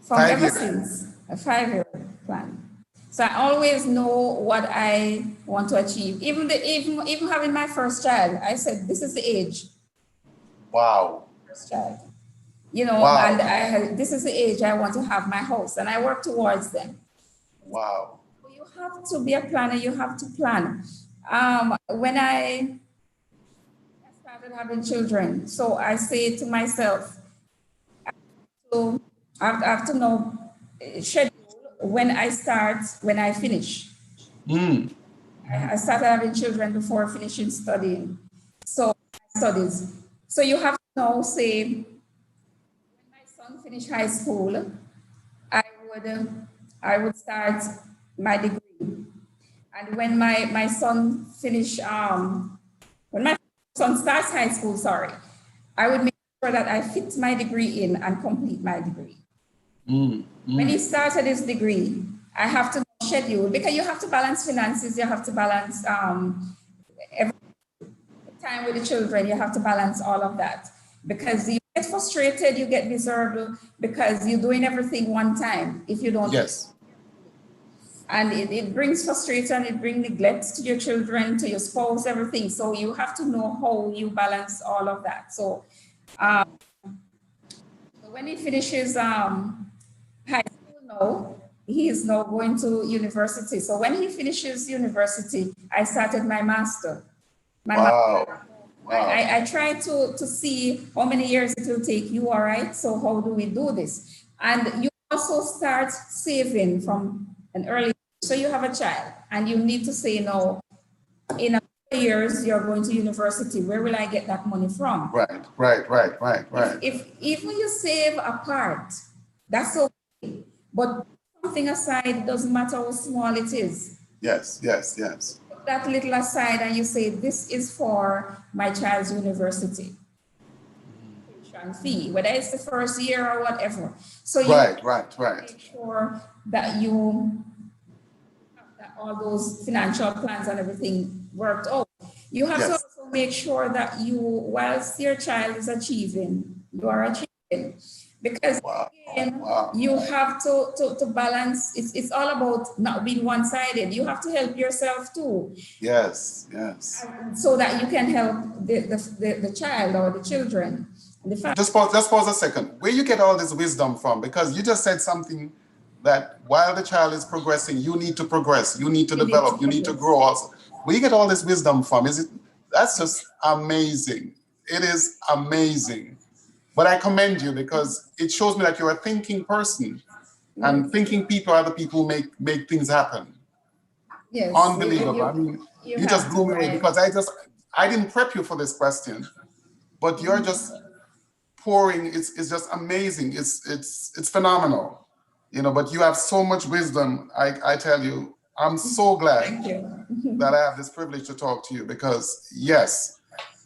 From Five ever years. since, a 5-year plan. So I always know what I want to achieve. Even having my first child, I said this is the age. Wow. First child. And Wow. this is the age I want to have my house, and I work towards them. Wow. You have to be a planner. You have to plan. When I started having children, so I say to myself, so I have to know schedule when I start, when I finish. Mm. I started having children before finishing studying. So studies. So you have to know, say, when my son finished high school, I would I would start my degree. And when my son finish when my son starts high school, sorry, I would make sure that I fit my degree in and complete my degree. Mm. When he Mm. started his degree, I have to schedule because you have to balance finances, you have to balance every time with the children, you have to balance all of that because you get frustrated, you get miserable because you're doing everything one time if you don't. Yes. And it brings frustration, it brings neglect to your children, to your spouse, everything. So you have to know how you balance all of that. So when he finishes high school now, he is now going to university. So when he finishes university, I started my master. My master Wow. Wow. I try to see how many years it will take you, all right? So how do we do this? And you also start saving from an early, so you have a child and you need to say no, in a few years you're going to university, where will I get that money from? Right. If even you save a part, that's okay. But something aside, doesn't matter how small it is. Yes. Put that little aside and you say, this is for my child's university tuition fee, whether it's the first year or whatever. So you make sure that you have that all those financial plans and everything worked out. You have to also make sure that you, whilst your child is achieving, you are achieving. Because again, you have to balance, it's all about not being one-sided. You have to help yourself too. Yes. So that you can help the child or the children. Just pause a second. Where you get all this wisdom from? Because you just said something that while the child is progressing, you need to progress, you need to develop, you need to grow also. Where you get all this wisdom from? That's just amazing. It is amazing. But I commend you because it shows me that you're a thinking person, and thinking people are the people who make things happen. Yes. Unbelievable. I mean, you just blew me away because I didn't prep you for this question, but you're just pouring. It's just amazing. It's phenomenal, but you have so much wisdom. I tell you, I'm so glad that I have this privilege to talk to you because yes.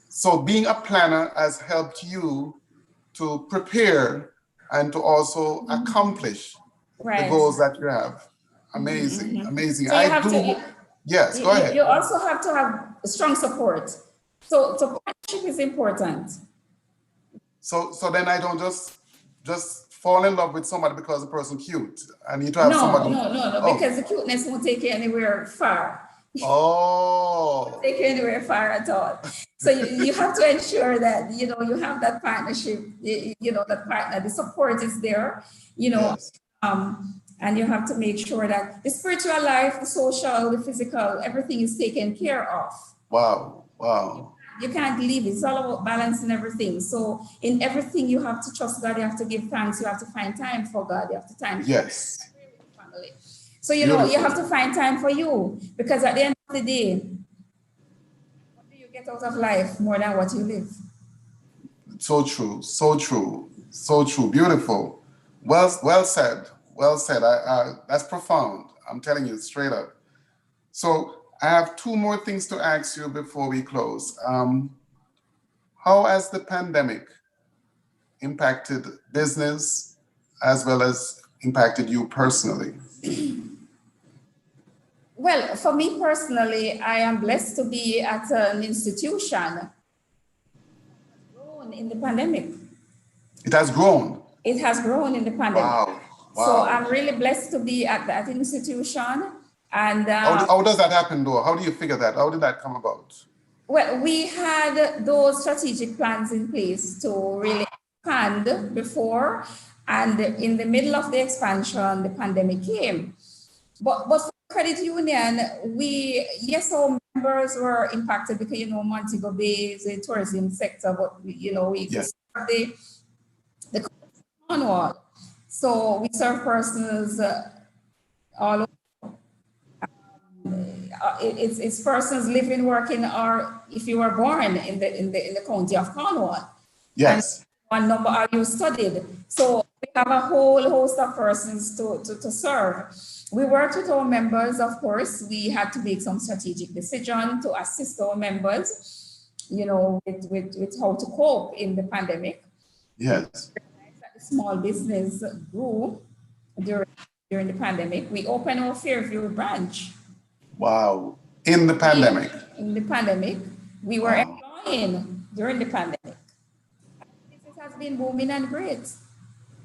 So being a planner has helped you to prepare and to also accomplish the goals that you have. Amazing. So yes, go ahead. You also have to have strong support. So partnership is important. So then I don't just fall in love with somebody because the person cute. I need to have somebody. No, because the cuteness won't take you anywhere far. Oh. Take you anywhere far at all. So you have to ensure that, you have that partnership, that partner, the support is there, and you have to make sure that the spiritual life, the social, the physical, everything is taken care of. Wow. You can't leave. It's all about balancing everything. So in everything, you have to trust God. You have to give thanks. You have to find time for God. You have to find time for family. So, you have to find time for you, because at the end of the day, what do you get out of life more than what you live? So true. Beautiful. Well said. That's profound. I'm telling you straight up. So I have two more things to ask you before we close. How has the pandemic impacted business as well as impacted you personally? Well, for me personally, I am blessed to be at an institution grown in the pandemic. It has grown? It has grown in the pandemic. Wow. So I'm really blessed to be at that institution. And how does that happen though? How do you figure that? How did that come about? Well, we had those strategic plans in place to really expand before, and in the middle of the expansion, the pandemic came. But for credit union, our members were impacted because, Montego Bay is a tourism sector, but, we serve the Cornwall. So we serve persons all over. It's persons living, working, or if you were born in the county of Cornwall. Yes. And one number are you studied. So we have a whole host of persons to serve. We worked with our members, of course. We had to make some strategic decision to assist our members, with how to cope in the pandemic. Yes. The small business grew during the pandemic. We opened our Fairview branch. Wow. In the pandemic? In the pandemic. We were employing during the pandemic. Business has been booming and great.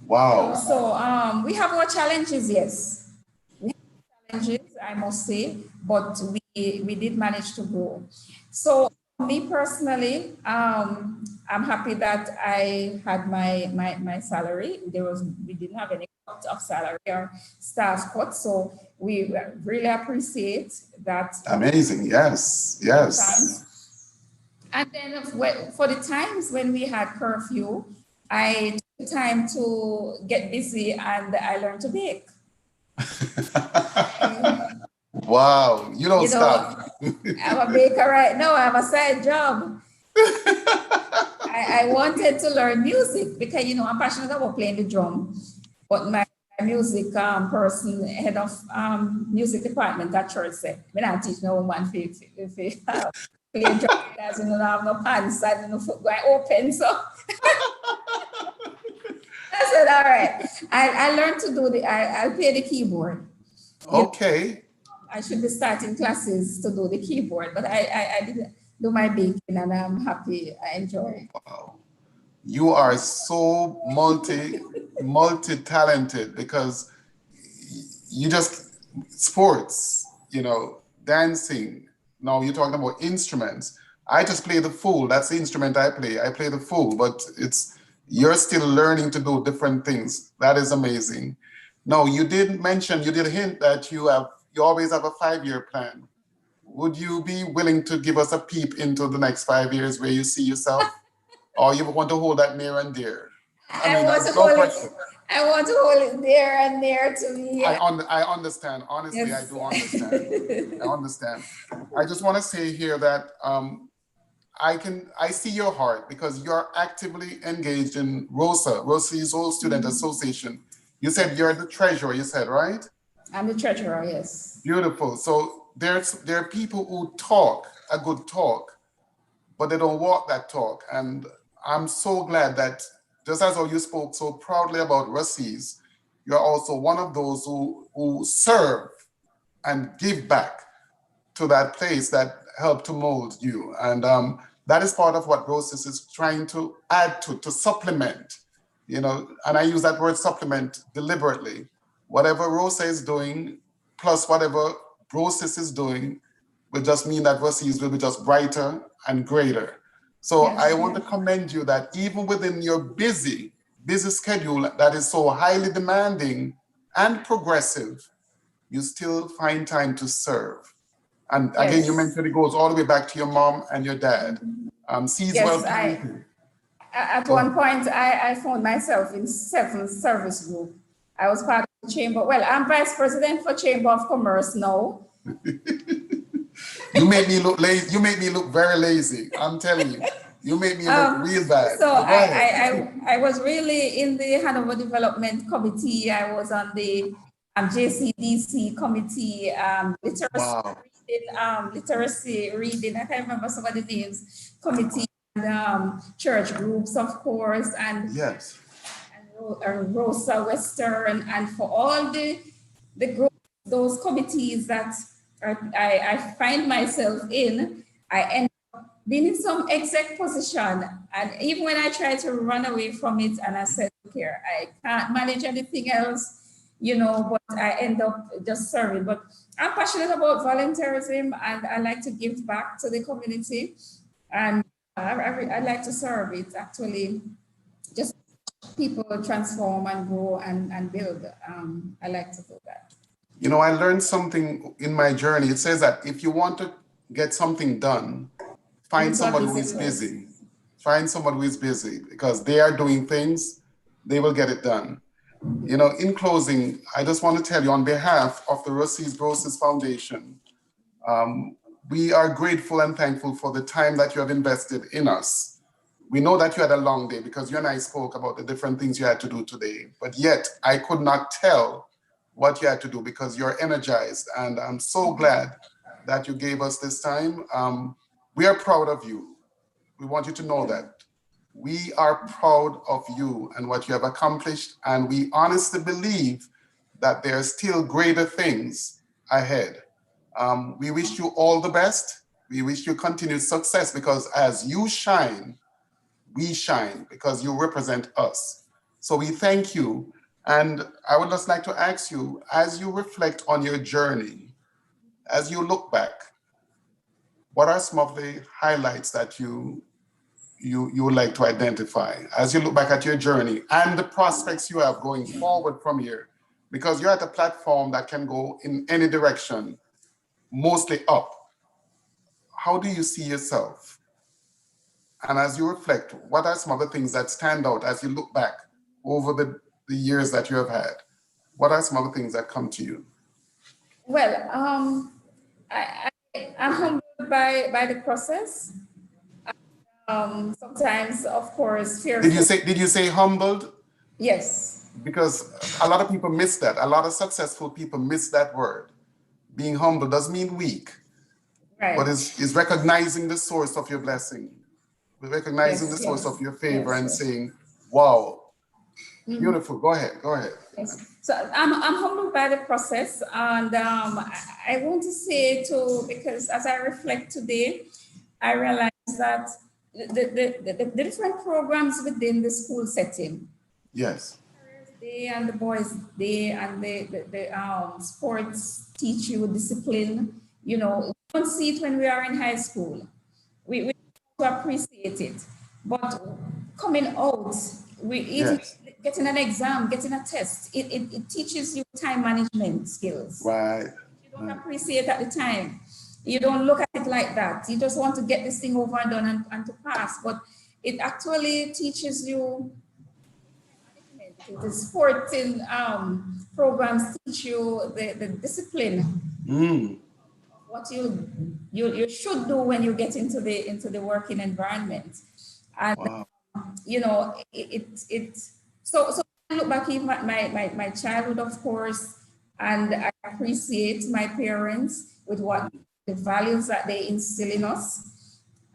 Wow. So we have our challenges, yes. We have challenges, I must say, but we did manage to grow. So me personally, I'm happy that I had my salary. We didn't have any cut of salary or staff cut, so we really appreciate that. Amazing, yes. And then for the times when we had curfew, I took time to get busy and I learned to bake. Wow, you don't You know, stop. I'm a baker right now. I have a side job. I wanted to learn music because, I'm passionate about playing the drum, but my music person, head of music department at church said, "Me not teach no woman if play drum because you don't have no pants and no foot going open." So I said, "All right." I learned to do I play the keyboard. You know, Okay. I should be starting classes to do the keyboard, but I did do my baking and I'm happy. I enjoy. Wow. You are so multi-talented because you just sports, dancing. Now you're talking about instruments. I just play the fool. That's the instrument I play. I play the fool, but you're still learning to do different things. That is amazing. No, you did hint that you always have a 5-year plan. Would you be willing to give us a peep into the next 5 years where you see yourself? Or you want to hold that near and dear? I I mean, want to no hold it. pressure. I want to hold it there and there to me. I understand. Honestly, I Yes. do understand. I understand. I just want to say here that I see your heart because you're actively engaged in Rosa's Old Student Association. You said you're the treasurer, you said, right? I'm the treasurer, yes. Beautiful. So there are people who talk a good talk, but they don't walk that talk. And I'm so glad that just as how you spoke so proudly about Russies, you're also one of those who serve and give back to that place that helped to mold you. And that is part of what Brosis is trying to add to supplement, and I use that word supplement deliberately. Whatever Rosa is doing, plus whatever Brosis is doing, will just mean that Rosis will be just brighter and greater. So I Yes. want to commend you that even within your busy schedule that is so highly demanding and progressive, you still find time to serve. And again, you Yes. mentioned it goes all the way back to your mom and your dad. Sees well Yes. planted. At Go one point, I found myself in 7 service group. I was part of the chamber. Well, I'm vice president for Chamber of Commerce now. You make me look lazy. You make me look very lazy. I'm telling you. You make me look Um, real bad. so But go ahead. I was really in the Hanover Development Committee. I was on the JCDC committee, Wow. literacy reading. I can't remember some of the names. Committee and church groups, of course, Yes. and Rosa Western, and for all the groups, those committees that I find myself in, I end up being in some exec position. And even when I try to run away from it and I said, okay, I can't manage anything else, but I end up just serving. But I'm passionate about volunteerism and I like to give back to the community. And I like to serve. It actually just people transform and grow and build. I like to do that. I learned something in my journey. It says that if you want to get something done, You find need to have somebody who is visitors. busy. Find somebody who is busy because they are doing things, they will get it done. In closing, I just want to tell you on behalf of the Russies Brosis Foundation, we are grateful and thankful for the time that you have invested in us. We know that you had a long day because you and I spoke about the different things you had to do today, but yet I could not tell what you had to do because you're energized. And I'm so glad that you gave us this time. We are proud of you. We want you to know that. We are proud of you and what you have accomplished, and we honestly believe that there are still greater things ahead. We wish you all the best. We wish you continued success because as you shine, we shine because you represent us. So we thank you. And I would just like to ask you, as you reflect on your journey, as you look back, what are some of the highlights that you would like to identify as you look back at your journey and the prospects you have going forward from here? Because you're at a platform that can go in any direction, mostly up. How do you see yourself? and as you reflect, what are some of the things that stand out as you look back over the years that you have had? What are some of the things that come to you? Well, I'm humbled by the process. Sometimes, of course, fearful. Did you say humbled? Yes. Because a lot of people miss that. A lot of successful people miss that word. Being humble doesn't mean weak, Right. but is recognizing the source of your blessing, recognizing the Yes, source of yes, your favor, yes, and yes. saying, wow, beautiful. Go ahead. Go ahead. Yes. So I'm humbled by the process, and I want to say too, because as I reflect today, I realize that the different programs within the school setting, Yes. Day and the boys' day and the sports teach you discipline. You know, we don't see it when we are in high school. We appreciate it, but coming out, we even Yes. getting an exam, getting a test, it teaches you time management skills. Right. You don't appreciate at the time. You don't look at it like that. You just want to get this thing over and done and to pass, but it actually teaches you. The sporting programs teach you the discipline, Mm. what you should do when you get into the working environment. And Wow. you know, so I look back in my childhood, of course, and I appreciate my parents with what the values that they instill in us,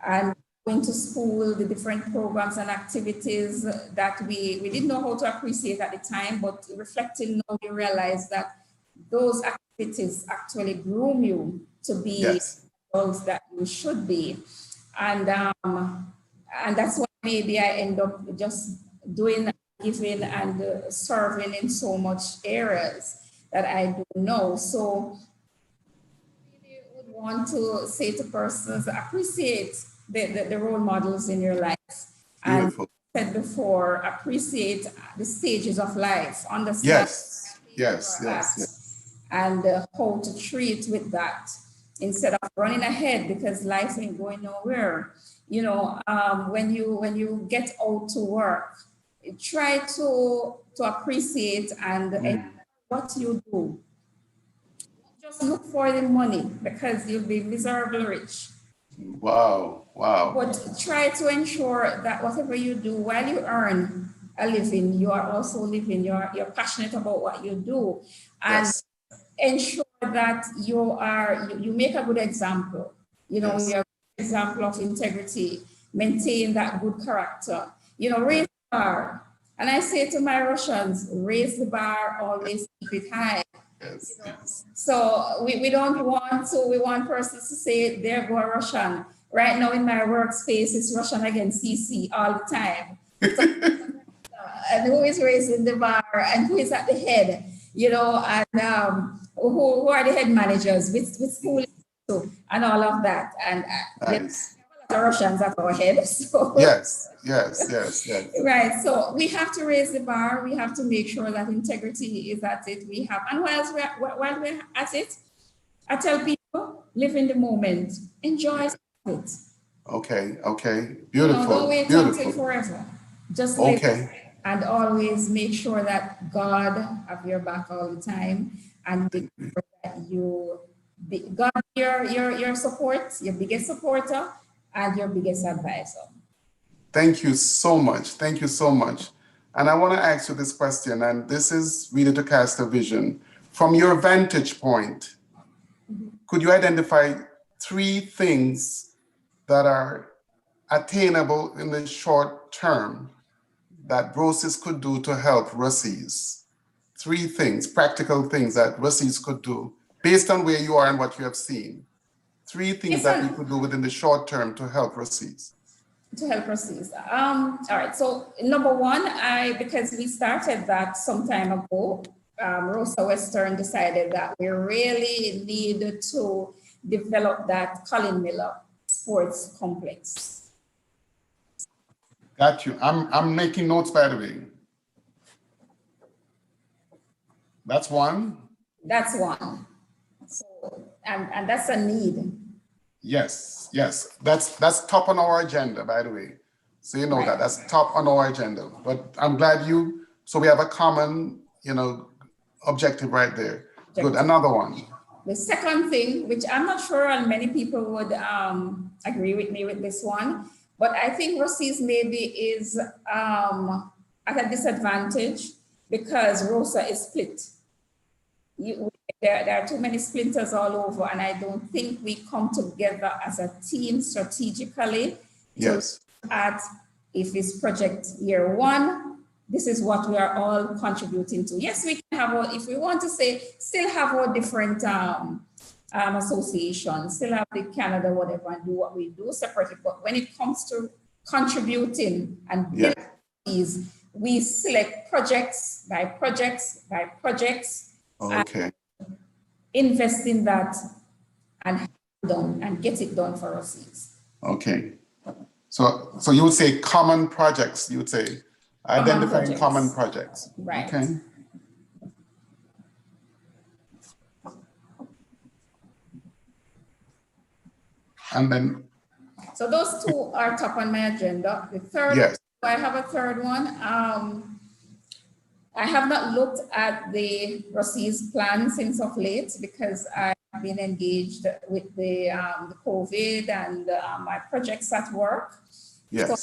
and going to school, the different programs and activities that we didn't know how to appreciate at the time, but reflecting now, you realize that those activities actually groom you to be Yes. those that you should be. And that's why maybe I end up just doing, giving, and serving in so much areas that I do know. So I would want to say to persons, appreciate the role models in your life. And Beautiful. said before, appreciate the stages of life, understand Yes. Yes. Yes. Yes. and how to treat with that instead of running ahead because life ain't going nowhere. You know, when you get out to work, try to appreciate and enjoy what you do. Just look for the money because you'll be miserably rich. Wow. Wow. But try to ensure that whatever you do while you earn a living, you are also living. You're passionate about what you do, and Yes. ensure that you make a good example. You know, Yes. you're an example of integrity, maintain that good character. You know, raise the bar. And I say to my Russians, raise the bar, always keep it high. Yes. Yes. So we don't want to, we want persons to say, there go a Russian. Right now in my workspace, it's Russian against CC all the time. And who is raising the bar and who is at the head, you know, and who are the head managers with school and all of that. And Nice. the Russians at our head. So Yes. Yes. Yes. Yes. right. So we have to raise the bar. We have to make sure that integrity is at it. We have, and while we're at it, I tell people, live in the moment, enjoy it. Okay. Okay. You know, don't Beautiful. wait until Beautiful. forever. Just live Okay. and always make sure that God have your back all the time and make sure that God your support, your biggest supporter and your biggest advisor. Thank you so much. Thank you so much. And I want to ask you this question, and this is really to cast a vision. From your vantage point, could you identify 3 things that are attainable in the short term that Brosis could do to help Russies? 3 things, practical things that Russies could do based on where you are and what you have seen. 3 things that we could do within the short term to help Russies. To help proceed. All right. So number one, because we started that some time ago, Rosa Western decided that we really need to develop that Colin Miller Sports Complex. Got you. I'm making notes, by the way. That's one. That's one. So and that's a need. Yes, yes. That's top on our agenda, by the way. So you know Right. that's top on our agenda. But I'm glad so we have a common, objective right there. Good. Objective. Another one. The second thing, which I'm not sure and many people would agree with me with this one, but I think Rosis maybe is at a disadvantage because Rosa is split. There are too many splinters all over, and I don't think we come together as a team strategically Yes. at if it's project year one, this is what we are all contributing to. Yes, we can have, if we want to say, still have our different associations, still have the Canada, whatever, and do what we do separately. But when it comes to contributing and building these, we select projects by projects by projects. Okay. Invest in that and have it done and get it done for us. Okay. So you would say common projects, you would say identifying common projects. Right. Okay. And then. So those two are top on my agenda. The third, yes. I have a third one. I have not looked at the Rosis plan since of late because I've been engaged with the COVID and my projects at work. Yes. So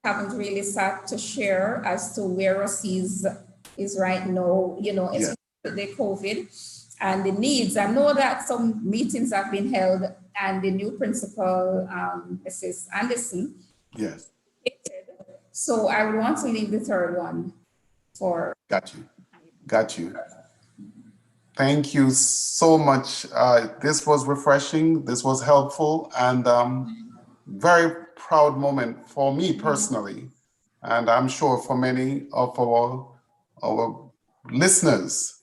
I haven't really sat to share as to where Rosis is right now, yes. The COVID and the needs. I know that some meetings have been held and the new principal, Mrs. Anderson. Yes. So I would want to leave the third one for. Got you. Thank you so much. This was refreshing. This was helpful and very proud moment for me personally. And I'm sure for many of our listeners.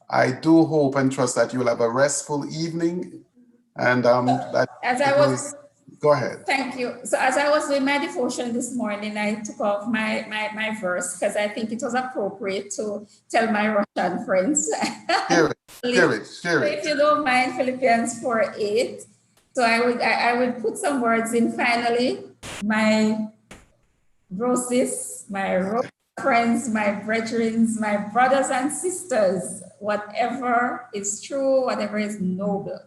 I do hope and trust that you'll have a restful evening. And go ahead. Thank you. So as I was doing my devotion this morning, I took off my verse because I think it was appropriate to tell my Russian friends. Share it. So if you don't mind, Philippians 4:8. So I would put some words in finally. My Brosis, my friends, my brethren, my brothers and sisters, whatever is true, whatever is noble,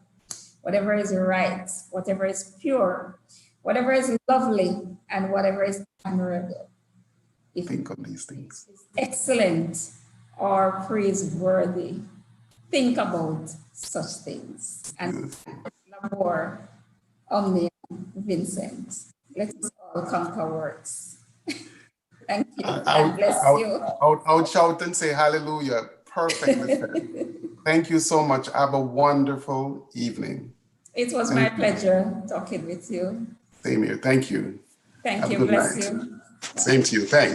whatever is right, whatever is pure, whatever is lovely, and whatever is honorable. Think on these things. Excellent or praiseworthy. Think about such things. And labor omnium Vincent. Let us all conquer works. Thank you. God bless you. I would shout and say hallelujah. Perfectly said. Thank you so much. Have a wonderful evening. It was my pleasure talking with you. Same here. Thank you. Thank you. Bless you. Same to you. Thanks.